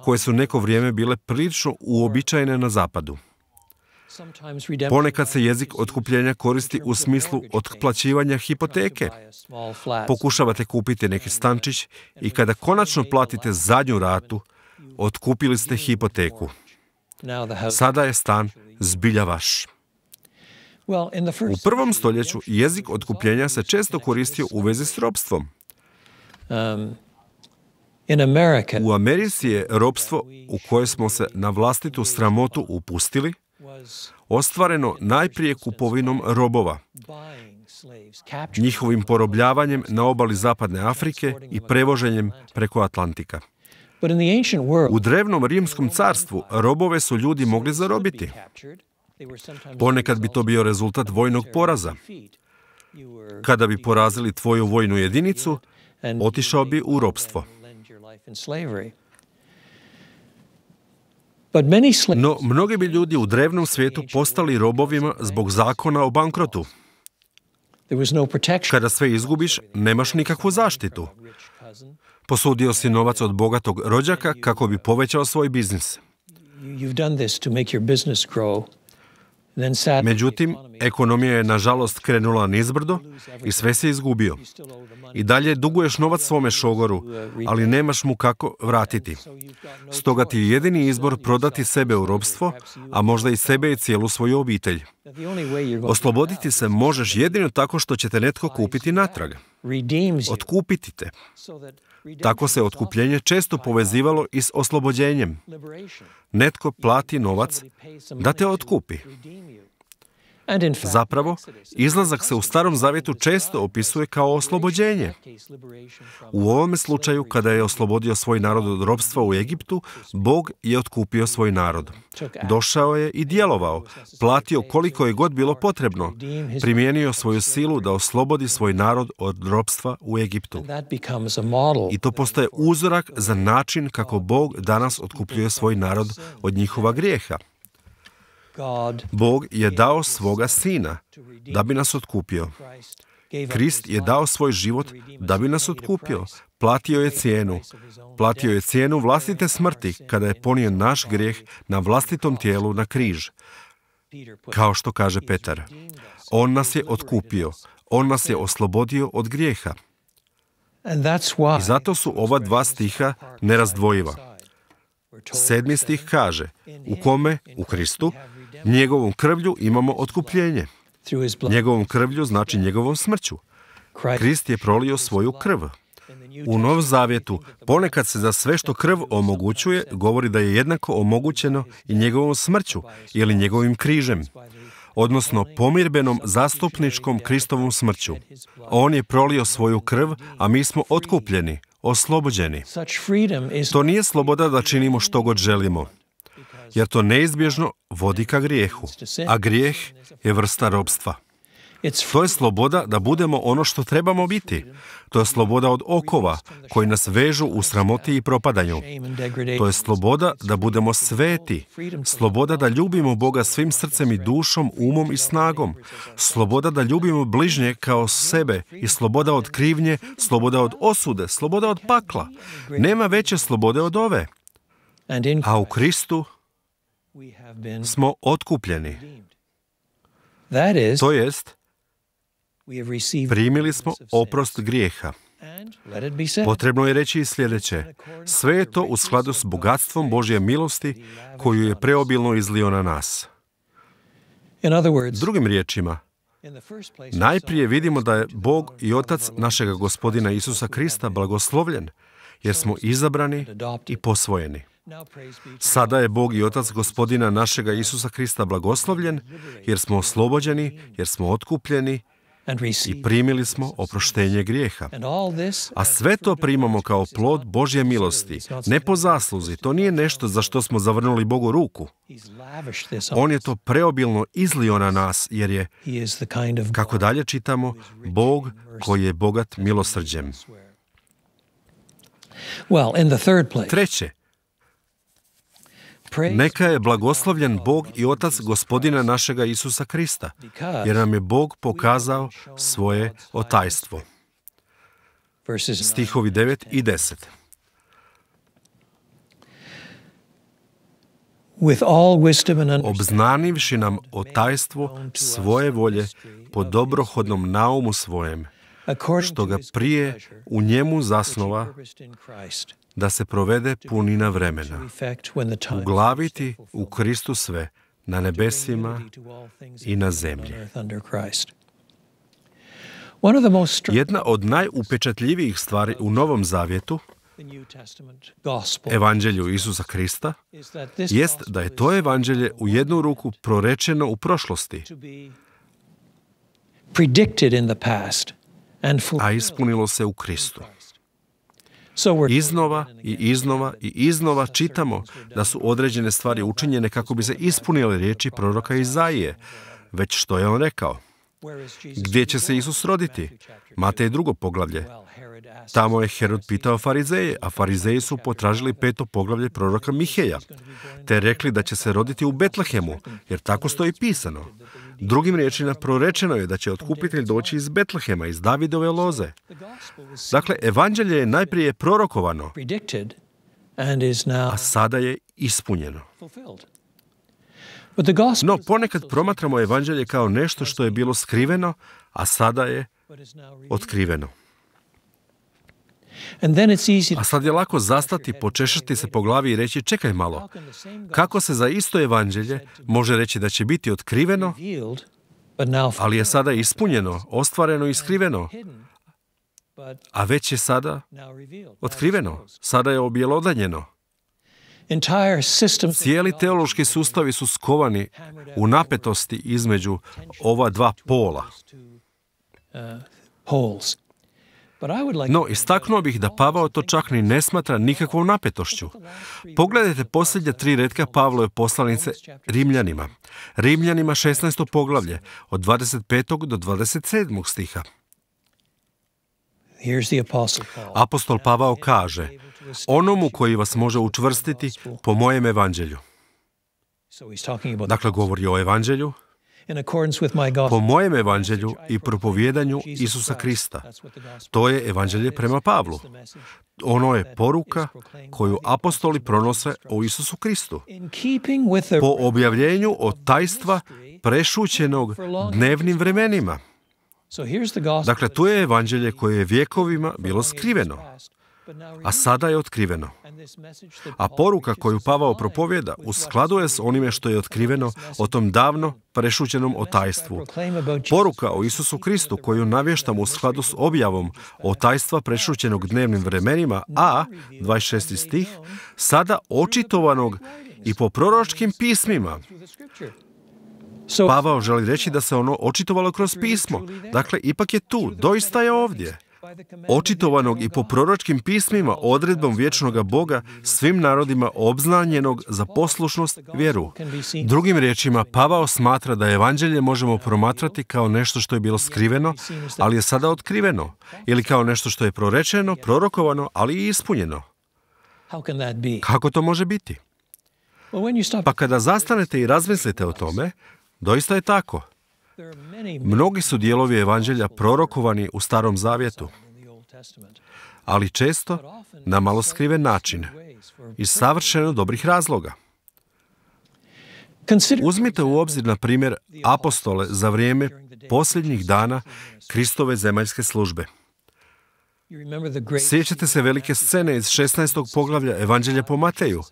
koje su neko vrijeme bile prilično uobičajene na zapadu. Ponekad se jezik otkupljenja koristi u smislu otplaćivanja hipoteke. Pokušavate kupiti neki stančić i kada konačno platite zadnju ratu, otkupili ste hipoteku. Sada je stan zbilja vaš. U prvom stoljeću jezik otkupljenja se često koristio u vezi s ropstvom. U Americi je ropstvo u koje smo se na vlastitu sramotu upustili ostvareno najprije kupovinom robova, njihovim porobljavanjem na obali zapadne Afrike i prevoženjem preko Atlantika. U drevnom Rimskom carstvu robove su ljudi mogli zarobiti. Ponekad bi to bio rezultat vojnog poraza. Kada bi porazili tvoju vojnu jedinicu, otišao bi u ropstvo. No, mnogi bi ljudi u drevnom svijetu postali robovima zbog zakona o bankrotu. Kada sve izgubiš, nemaš nikakvu zaštitu. Posudio si novac od bogatog rođaka kako bi povećao svoj biznis. Međutim, ekonomija je nažalost krenula nizbrdo i sve se izgubio. I dalje duguješ novac svome šogoru, ali nemaš mu kako vratiti. Stoga ti je jedini izbor prodati sebe u ropstvo, a možda i sebe i cijelu svoju obitelj. Osloboditi se možeš jedino tako što će te netko kupiti natrag. Otkupiti te. Tako se otkupljenje često povezivalo i s oslobođenjem. Netko plati novac da te otkupi. Zapravo, izlazak se u Starom Zavjetu često opisuje kao oslobođenje. U ovome slučaju, kada je oslobodio svoj narod od ropstva u Egiptu, Bog je otkupio svoj narod. Došao je i djelovao, platio koliko je god bilo potrebno, primijenio svoju silu da oslobodi svoj narod od ropstva u Egiptu. I to postaje uzorak za način kako Bog danas otkupljuje svoj narod od njihova grijeha. Bog je dao svoga sina da bi nas otkupio. Krist je dao svoj život da bi nas otkupio. Platio je cijenu. Platio je cijenu vlastite smrti kada je ponio naš grijeh na vlastitom tijelu na križ. Kao što kaže Petar, on nas je otkupio. On nas je oslobodio od grijeha. I zato su ova dva stiha nerazdvojiva. 7. stih kaže, u kome, u Kristu, njegovom krvlju imamo otkupljenje. Njegovom krvlju znači njegovom smrću. Krist je prolio svoju krv. U Novom Zavjetu ponekad se za sve što krv omogućuje govori da je jednako omogućeno i njegovom smrću ili njegovim križem, odnosno pomirbenom zastupničkom Kristovom smrću. On je prolio svoju krv, a mi smo otkupljeni, oslobođeni. To nije sloboda da činimo što god želimo, jer to neizbježno vodi ka grijehu, a grijeh je vrsta ropstva. To je sloboda da budemo ono što trebamo biti. To je sloboda od okova koji nas vežu u sramoti i propadanju. To je sloboda da budemo sveti. Sloboda da ljubimo Boga svim srcem i dušom, umom i snagom. Sloboda da ljubimo bližnje kao sebe i sloboda od krivnje, sloboda od osude, sloboda od pakla. Nema veće slobode od ove. A u Kristu smo otkupljeni. To jest, primili smo oprost grijeha. Potrebno je reći i sljedeće. Sve je to u skladu s bogatstvom Božje milosti koju je preobilno izlio na nas. Drugim riječima, najprije vidimo da je Bog i Otac našega Gospodina Isusa Krista blagoslovljen, jer smo izabrani i posvojeni. Sada je Bog i Otac Gospodina našega Isusa Krista blagoslovljen, jer smo oslobođeni, jer smo otkupljeni i primili smo oproštenje grijeha. A sve to primamo kao plod Božje milosti, ne po zasluzi. To nije nešto za što smo zavrnuli Bogu ruku. On je to preobilno izlio na nas, jer je, kako dalje čitamo, Bog koji je bogat milosrđem. Treće, neka je blagoslovljen Bog i Otac Gospodina našega Isusa Krista, jer nam je Bog pokazao svoje otajstvo. Stihovi 9 i 10. Obznanivši nam otajstvo svoje volje po dobrohodnom naumu svojem, što ga prije u njemu zasnova, da se provede punina vremena, uglaviti u Kristu sve, na nebesima i na zemlji. Jedna od najupečatljivijih stvari u Novom Zavjetu, Evanđelju Isusa Krista, jest da je to evanđelje u jednu ruku prorečeno u prošlosti, a ispunilo se u Kristu. Iznova i iznova i iznova čitamo da su određene stvari učinjene kako bi se ispunile riječi proroka Izaije. Već što je on rekao? Gdje će se Isus roditi? Matej 2. poglavlje. Tamo je Herod pitao farizeje, a farizeji su potražili 5. poglavlje proroka Miheja, te rekli da će se roditi u Betlehemu, jer tako stoji pisano. Drugim riječima, prorečeno je da će otkupitelj doći iz Betlehema, iz Davidove loze. Dakle, evanđelje je najprije prorokovano, a sada je ispunjeno. No, ponekad promatramo evanđelje kao nešto što je bilo skriveno, a sada je otkriveno. A sad je lako zastati, počešati se po glavi i reći, čekaj malo, kako se za isto evanđelje može reći da će biti otkriveno, ali je sada ispunjeno, ostvareno i skriveno, a već je sada otkriveno, sada je objelodanjeno. Cijeli teološki sustavi su skovani u napetosti između ova dva pola. No, istaknuo bih da Pavao to čak ni ne smatra nikakvom napetošću. Pogledajte posljednje 3 retka Pavlove poslanice Rimljanima. Rimljanima 16. poglavlje, od 25. do 27. stiha. Apostol Pavao kaže, onomu koji vas može učvrstiti po mojem evanđelju. Dakle, govori o evanđelju, po mojem evanđelju i propovjedanju Isusa Krista. To je evanđelje prema Pavlu. Ono je poruka koju apostoli pronose o Isusu Kristu. Po objavljenju otajstva prešućenog dnevnim vremenima. Dakle, tu je evanđelje koje je vjekovima bilo skriveno, a sada je otkriveno. A poruka koju Pavao propovjeda u skladu je s onime što je otkriveno o tom davno prešućenom otajstvu. Poruka o Isusu Kristu koju navještam u skladu s objavom otajstva prešućenog dnevnim vremenima, a, 26. stih, sada očitovanog i po proročkim pismima. Pavao želi reći da se ono očitovalo kroz pismo. Dakle, ipak je tu, doista je ovdje. Očitovanog i po proročkim pismima odredbom vječnoga Boga svim narodima obznanjenog za poslušnost vjeru. Drugim riječima, Pavao smatra da evanđelje možemo promatrati kao nešto što je bilo skriveno, ali je sada otkriveno, ili kao nešto što je prorečeno, prorokovano, ali i ispunjeno. Kako to može biti? Pa kada zastanete i razmislite o tome, doista je tako. Mnogi su dijelovi evanđelja prorokovani u Starom Zavjetu, ali često na malo skriven način, iz savršeno dobrih razloga. Uzmite u obzir, na primjer, apostole za vrijeme posljednjih dana Kristove zemaljske službe. Sjećate se velike scene iz 16. poglavlja Evanđelja po Mateju,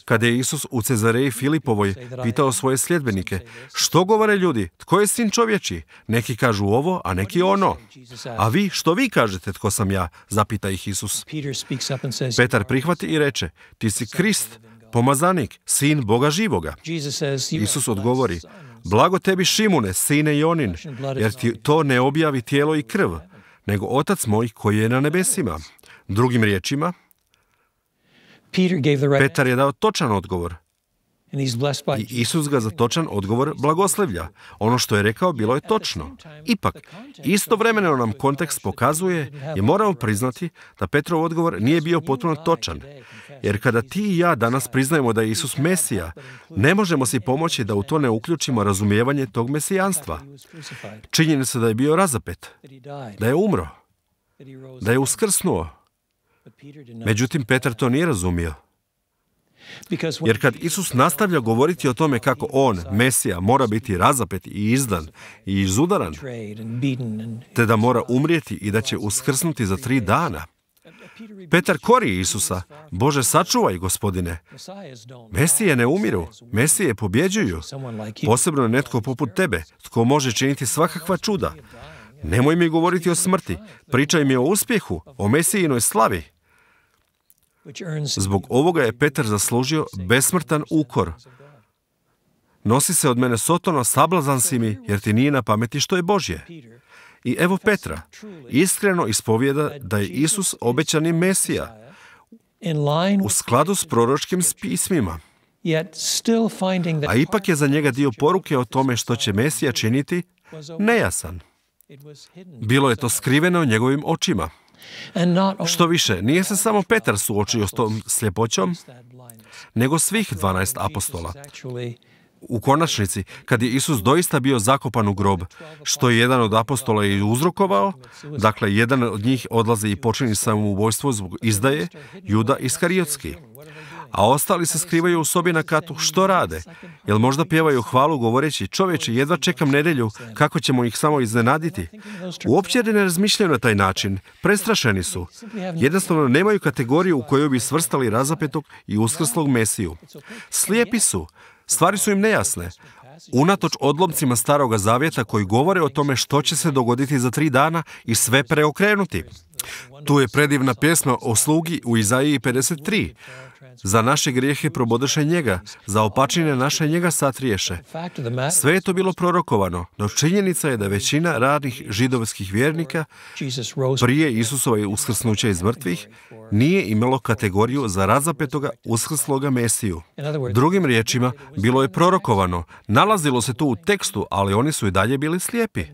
kada je Isus u Cezareji Filipovoj pitao svoje sljedbenike: što govore ljudi, tko je sin čovječji? Neki kažu ovo, a neki ono. A vi, što vi kažete, tko sam ja? Zapita ih Isus. Petar prihvati i reče: ti si Krist, pomazanik, sin Boga živoga. Isus odgovori: blago tebi, Šimune, sine Jonin, jer ti to ne objavi tijelo i krv, nego Otac moj koji je na nebesima. Drugim riječima, Petar je dao točan odgovor. I Isus ga za točan odgovor blagoslevlja. Ono što je rekao bilo je točno. Ipak, istovremeno nam kontekst pokazuje i moramo priznati da Petrov odgovor nije bio potpuno točan. Jer kada ti i ja danas priznajemo da je Isus Mesija, ne možemo si pomoći da u to ne uključimo razumijevanje tog mesijanstva. Činjenica da je bio razapet, da je umro, da je uskrsnuo. Međutim, Petar to nije razumio. Jer kad Isus nastavlja govoriti o tome kako on, Mesija, mora biti razapet i izdan i izudaran, te da mora umrijeti i da će uskrsnuti za 3 dana, Petar kori Isusa: Bože, sačuvaj, Gospodine. Mesije ne umiru, Mesije pobjeđuju. Posebno netko poput tebe, tko može činiti svakakva čuda. Nemoj mi govoriti o smrti, pričaj mi o uspjehu, o Mesijinoj slavi. Zbog ovoga je Petar zaslužio besmrtan ukor. Nosi se od mene, Sotono, sablazan si mi, jer ti nije na pameti što je Božje. I evo Petra, iskreno ispovijeda da je Isus obećani Mesija, u skladu s proročkim pismima. A ipak je za njega dio poruke o tome što će Mesija činiti nejasan. Bilo je to skriveno njegovim očima. Što više, nije se samo Petar suočio s tom sljepoćom, nego svih 12 apostola. U konačnici, kad je Isus doista bio zakopan u grob, što je jedan od apostola i uzrokovao, dakle, jedan od njih odlazi i počini samoubojstvo zbog izdaje, Juda Iskariotski. A ostali se skrivaju u sobi na katu. Što rade? Jel možda pjevaju hvalu govoreći: čovječe, jedva čekam nedjelju, kako ćemo ih samo iznenaditi? Uopće ne razmišljaju na taj način. Prestrašeni su. Jednostavno nemaju kategoriju u kojoj bi svrstali razapetog i uskrslog Mesiju. Slijepi su. Stvari su im nejasne. Unatoč odlomcima Staroga zavjeta koji govore o tome što će se dogoditi za 3 dana i sve preokrenuti. Tu je predivna pjesma o slugi u Izaiji 53. Za naše grijehe probodeše njega, za opačine naše njega satriješe. Sve je to bilo prorokovano, no činjenica je da većina radnih židovskih vjernika prije Isusova uskrsnuća iz mrtvih nije imalo kategoriju za razapetoga uskrsloga Mesiju. Drugim riječima, bilo je prorokovano, nalazilo se tu u tekstu, ali oni su i dalje bili slijepi.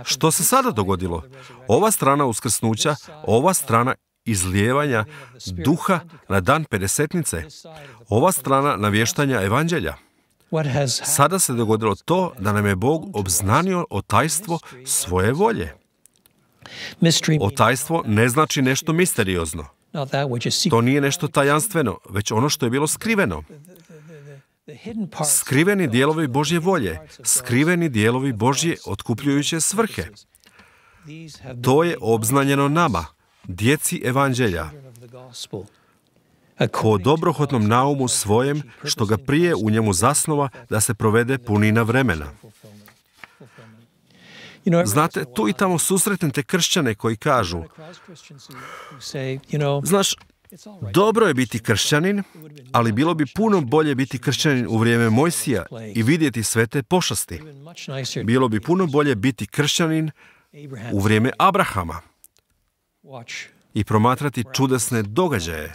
Što se sada dogodilo? Ova strana uskrsnuća, ova strana izlijevanja duha na dan Pedesetnice, ova strana navještanja evanđelja. Sada se dogodilo to da nam je Bog obznanio o tajstvo svoje volje. Otajstvo ne znači nešto misteriozno. To nije nešto tajanstveno, već ono što je bilo skriveno. Skriveni dijelovi Božje volje, skriveni dijelovi Božje otkupljujuće svrhe. To je obznanjeno nama, djeci evanđelja, po dobrohotnom naumu svojem, što ga prije u njemu zasnova da se provede punina vremena. Znate, tu i tamo susretnete kršćane koji kažu: znaš, dobro je biti kršćanin, ali bilo bi puno bolje biti kršćanin u vrijeme Mojsija i vidjeti sve te pošasti. Bilo bi puno bolje biti kršćanin u vrijeme Abrahama i promatrati čudesne događaje.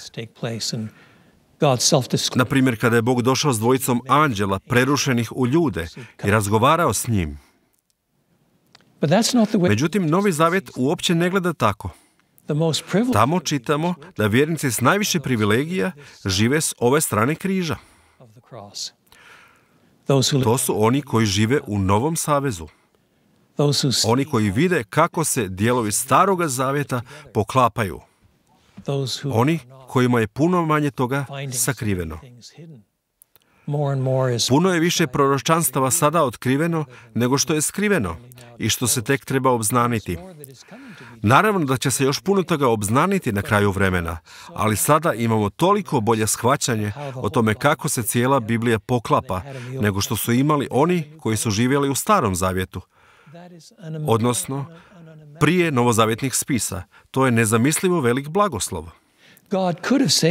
Na primjer, kada je Bog došao s dvojicom anđela prerušenih u ljude i razgovarao s njim. Međutim, Novi Zavjet uopće ne gleda tako. Tamo čitamo da vjernici s najviše privilegija žive s ove strane križa. To su oni koji žive u Novom Savezu. Oni koji vide kako se dijelovi Staroga Zavjeta poklapaju. Oni kojima je puno manje toga sakriveno. Puno je više proročanstava sada otkriveno nego što je skriveno i što se tek treba obznaniti. Naravno da će se još puno toga obznaniti na kraju vremena, ali sada imamo toliko bolje shvaćanje o tome kako se cijela Biblija poklapa nego što su imali oni koji su živjeli u Starom zavjetu, odnosno prije novozavjetnih spisa. To je nezamislivo velik blagoslov.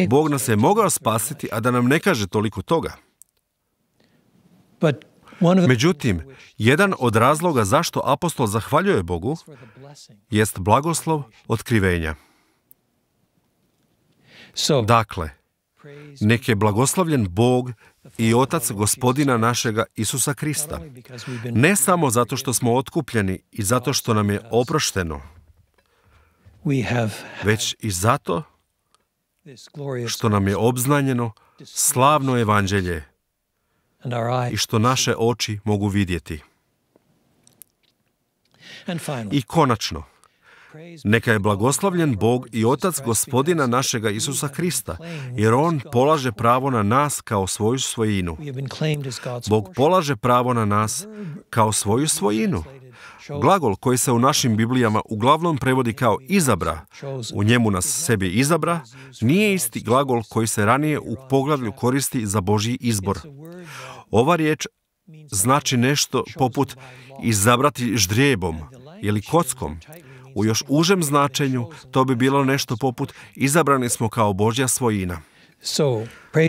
Bog nas je mogao spasiti, a da nam ne kaže toliko toga. Međutim, jedan od razloga zašto apostol zahvaljuje Bogu jest blagoslov otkrivenja. Dakle, nek je blagoslavljen Bog i Otac Gospodina našega Isusa Krista. Ne samo zato što smo otkupljeni i zato što nam je oprošteno, već i zato što nam je obznanjeno slavno evanđelje i što naše oči mogu vidjeti. I konačno, neka je blagoslavljen Bog i Otac Gospodina našega Isusa Krista, jer On polaže pravo na nas kao svoju svojinu. Bog polaže pravo na nas kao svoju svojinu. Glagol koji se u našim Biblijama uglavnom prevodi kao izabra, u njemu nas sebi izabra, nije isti glagol koji se ranije u poglavlju koristi za Božji izbor. Ova riječ znači nešto poput izabrati ždrijebom ili kockom. U još užem značenju to bi bilo nešto poput izabrani smo kao Božja svojina.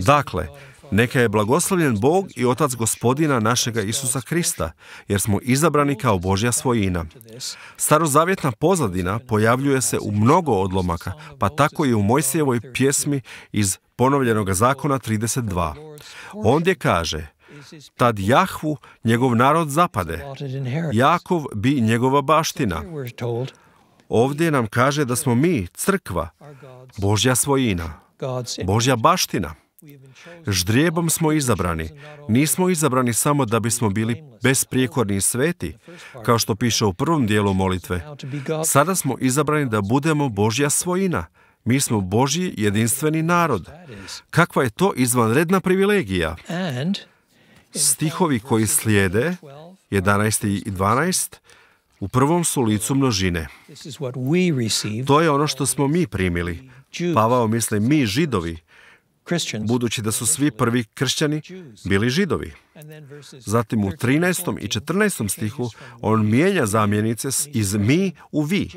Dakle, neka je blagoslavljen Bog i Otac Gospodina našega Isusa Krista, jer smo izabrani kao Božja svojina. Starozavjetna pozadina pojavljuje se u mnogo odlomaka, pa tako i u Mojsijevoj pjesmi iz Ponovljenog zakona 32. Ondje kaže: tad Jahvu njegov narod zapade, Jakov bi njegova baština. Ovdje nam kaže da smo mi, crkva, Božja svojina, Božja baština. Ždrijebom smo izabrani. Nismo izabrani samo da bismo bili besprijekorni i sveti, kao što piše u prvom dijelu molitve. Sada smo izabrani da budemo Božja svojina. Mi smo Božji jedinstveni narod. Kakva je to izvanredna privilegija? Stihovi koji slijede, 11. i 12, u prvom su licu množine. To je ono što smo mi primili. Pavao misli mi Židovi, budući da su svi prvi kršćani bili Židovi. Zatim u 13. i 14. stihu on mijenja zamjenice iz mi u vi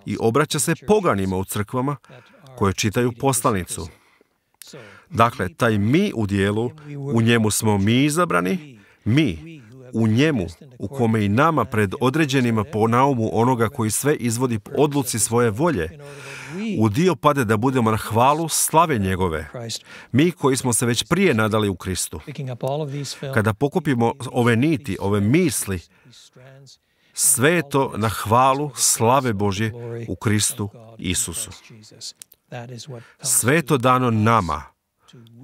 i obraća se poganima u crkvama koje čitaju poslanicu. Dakle, taj mi u dijelu, u njemu smo mi izabrani, mi, u njemu, u kome i nama pred određenima po naumu onoga koji sve izvodi odluci svoje volje, u dio pade da budemo na hvalu slave njegove. Mi koji smo se već prije nadali u Kristu. Kada pokupimo ove niti, ove misli, sve je to na hvalu slave Božje u Kristu Isusu. Sve je to dano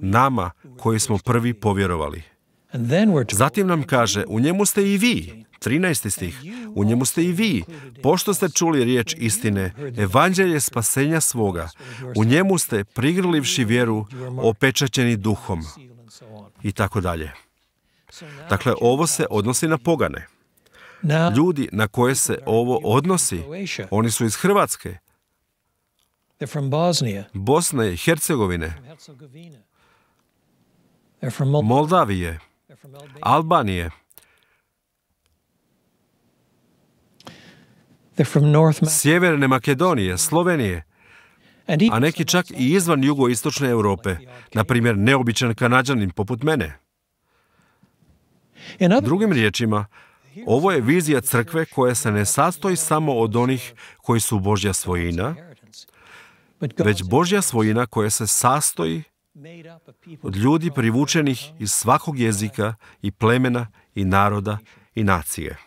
nama koji smo prvi povjerovali. Zatim nam kaže, u njemu ste i vi, 13. stih, u njemu ste i vi, pošto ste čuli riječ istine, evanđelje spasenja svoga, u njemu ste, prigrlivši vjeru, opečaćeni duhom, i tako dalje. Dakle, ovo se odnosi na pogane. Ljudi na koje se ovo odnosi, oni su iz Hrvatske, Bosne i Hercegovine, Moldavije, Albanije, Sjeverne Makedonije, Slovenije, a neki čak i izvan jugoistočne Europe, na primjer neobičan Kanađanin poput mene. Drugim riječima, ovo je vizija crkve koja se ne sastoji samo od onih koji su Božja svojina, već Božja svojina koja se sastoji od ljudi privučenih iz svakog jezika i plemena i naroda i nacije.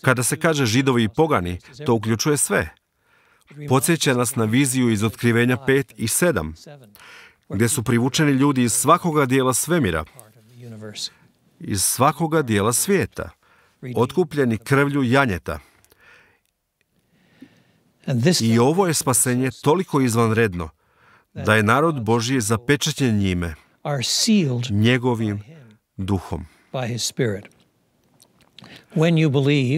Kada se kaže Židovi i pogani, to uključuje sve. Podsjeća nas na viziju iz Otkrivenja 5 i 7, gdje su privučeni ljudi iz svakoga dijela svemira, iz svakoga dijela svijeta, otkupljeni krvlju janjeta. I ovo je spasenje toliko izvanredno, da je narod Božji zapečaćen njime. njegovim duhom.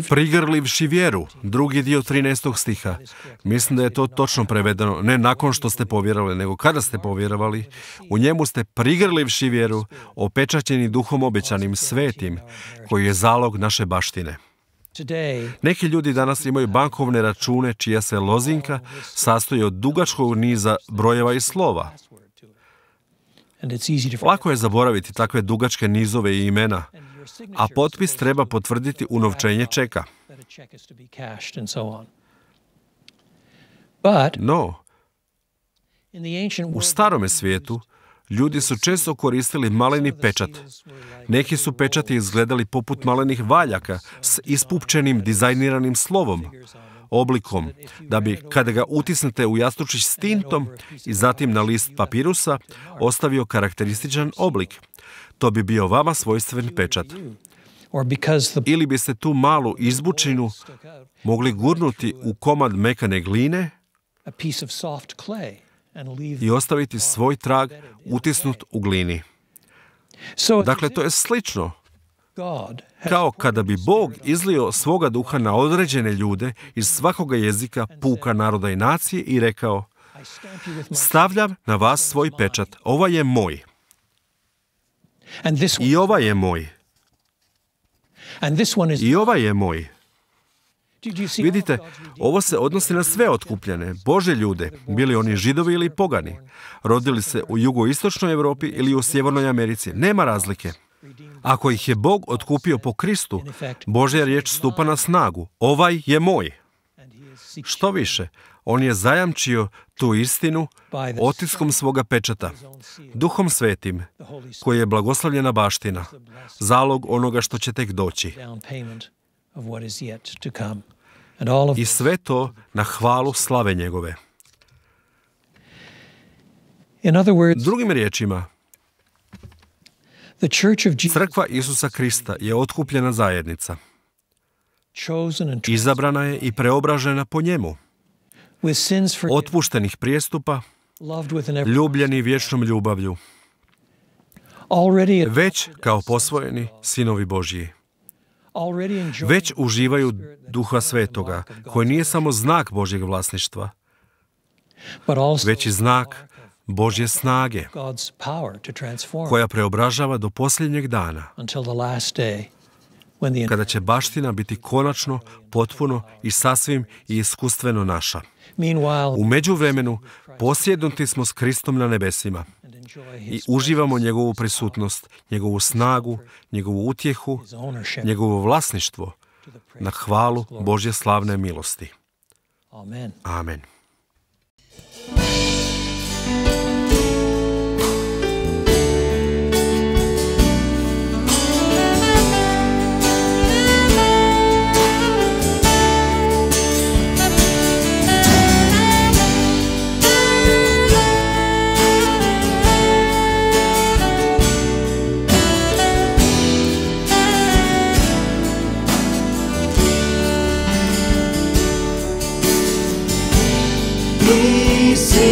Prigrlivši vjeru, drugi dio 13. stiha. Mislim da je to točno prevedeno, ne nakon što ste povjerovali, nego kada ste povjerovali. U njemu ste prigrlivši vjeru, opečaćeni duhom obećanim, svetim, koji je zalog naše baštine. Neki ljudi danas imaju bankovne račune čija se lozinka sastoji od dugačkog niza brojeva i slova. Lako je zaboraviti takve dugačke nizove i imena, a potpis treba potvrditi unovčenje čeka. No, u starome svijetu ljudi su često koristili maleni pečat. Neki su pečati izgledali poput malenih valjaka s ispupčenim dizajniranim slovom, oblikom, da bi, kada ga utisnete u jastučić s tintom i zatim na list papirusa, ostavio karakterističan oblik. To bi bio vama svojstven pečat. Ili biste tu malu izbučinu mogli gurnuti u komad mekane gline i ostaviti svoj trag utisnut u glini. Dakle, to je slično kao kada bi Bog izlio svoga duha na određene ljude iz svakoga jezika, puka, naroda i nacije i rekao: stavljam na vas svoj pečat, ovaj je moj. I ovaj je moj. I ovaj je moj. Vidite, ovo se odnosi na sve otkupljene, Božje ljude, bili oni Židovi ili pogani, rodili se u jugoistočnoj Europi ili u Sjevernoj Americi, nema razlike. Ako ih je Bog otkupio po Kristu, Božja riječ stupa na snagu. Ovaj je moj. Što više, on je zajamčio tu istinu otiskom svoga pečata, Duhom Svetim, koji je blagoslavljena baština, zalog onoga što će tek doći. I sve to na hvalu slave njegove. Drugim riječima, Crkva Isusa Krista je otkupljena zajednica. Izabrana je i preobražena po njemu. Otpuštenih prijestupa, ljubljeni vječnom ljubavlju. Već kao posvojeni sinovi Božji. Već uživaju Duha Svetoga, koji nije samo znak Božjeg vlasništva, već i znak Božje snage, koja preobražava do posljednjeg dana, kada će baština biti konačno, potpuno i sasvim i iskustveno naša. U međuvremenu posjednuti smo s Kristom na nebesima i uživamo njegovu prisutnost, njegovu snagu, njegovu utjehu, njegovo vlasništvo na hvalu Božje slavne milosti. Amen. Ti si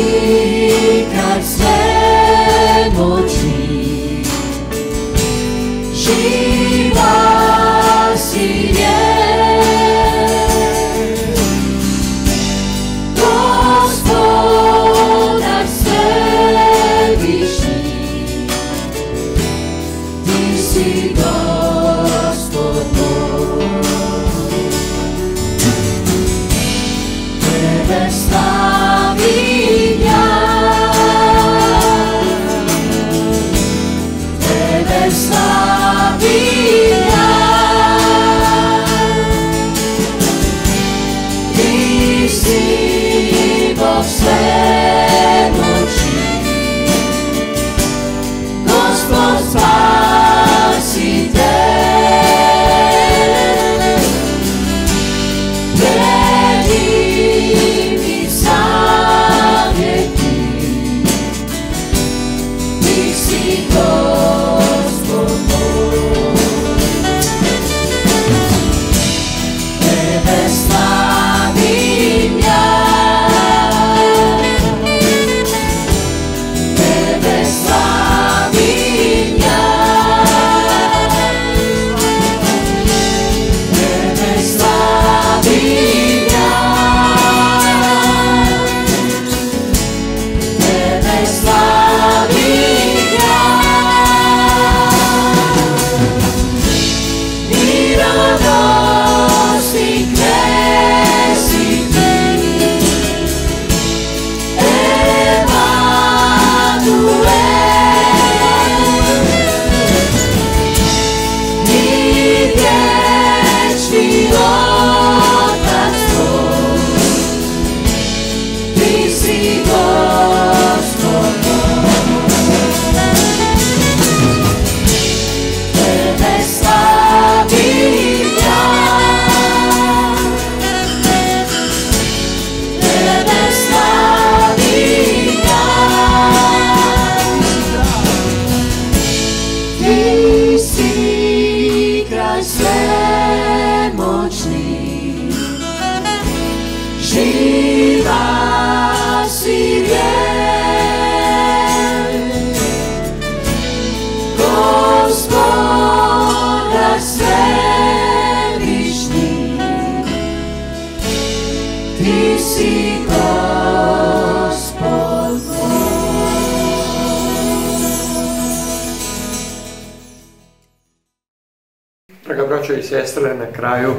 Draga braćo i sestre, na kraju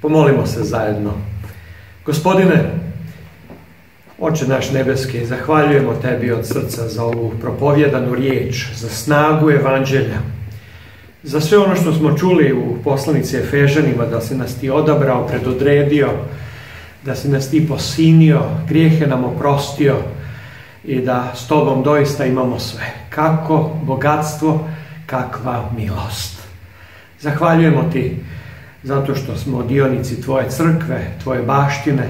pomolimo se zajedno. Gospodine, Oče naš nebeski, zahvaljujemo Tebi od srca za ovu propovjedanu riječ, za snagu evanđelja, za sve ono što smo čuli u poslanici Efežanima, da si nas Ti odabrao, predodredio, da si nas Ti posinio, grijehe nam oprostio i da s Tobom doista imamo sve. Kako bogatstvo, kakva milost. Zahvaljujemo Ti zato što smo dionici Tvoje crkve, Tvoje baštine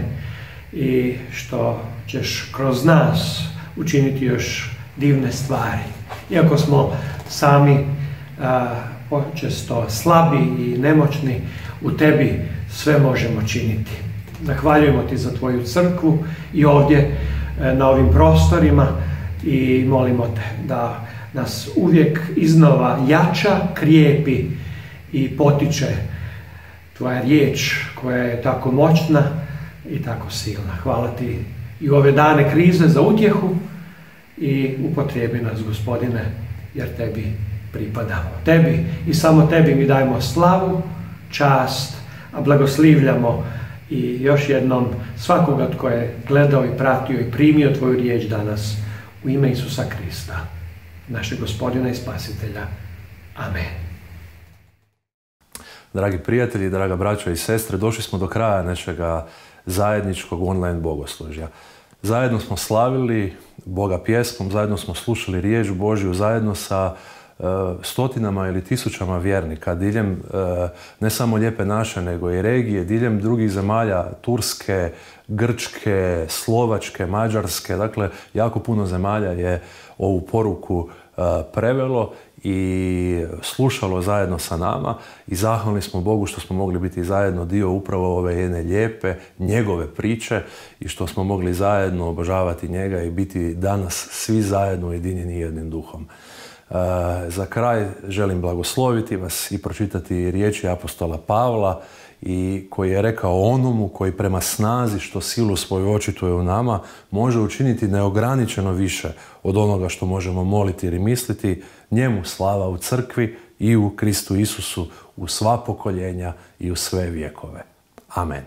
i što ćeš kroz nas učiniti još divne stvari. Iako smo sami počesto slabi i nemoćni, u Tebi sve možemo činiti. Zahvaljujemo Ti za Tvoju crkvu i ovdje na ovim prostorima i molimo Te da nas uvijek iznova jača, krijepi i potiče Tvoja riječ koja je tako moćna i tako silna. Hvala Ti i u ove dane krize za utjehu i upotrijebi nas, Gospodine, jer Tebi pripadamo. Tebi i samo Tebi mi dajemo slavu, čast, a blagoslivljamo i još jednom svakoga tko je gledao i pratio i primio Tvoju riječ danas u ime Isusa Krista, našeg Gospodina i Spasitelja. Amen. Dragi prijatelji, draga braćo i sestre, došli smo do kraja našega zajedničkog online bogoslužja. Zajedno smo slavili Boga pjesmom, zajedno smo slušali riječ Božju, zajedno sa stotinama ili tisućama vjernika diljem ne samo Lijepe naše, nego i regije, diljem drugih zemalja, Turske, Grčke, Slovačke, Mađarske. Dakle, jako puno zemalja je ovu poruku prevelo i slušalo zajedno sa nama i zahvalni smo Bogu što smo mogli biti zajedno dio upravo ove jedne lijepe njegove priče i što smo mogli zajedno obožavati njega i biti danas svi zajedno ujedinjeni jednim duhom. Za kraj želim blagosloviti vas i pročitati riječi apostola Pavla i koji je rekao onomu koji prema snazi što silu svoju očituje u nama može učiniti neograničeno više od onoga što možemo moliti ili misliti, njemu slava u crkvi i u Kristu Isusu u sva pokoljenja i u sve vjekove. Amen.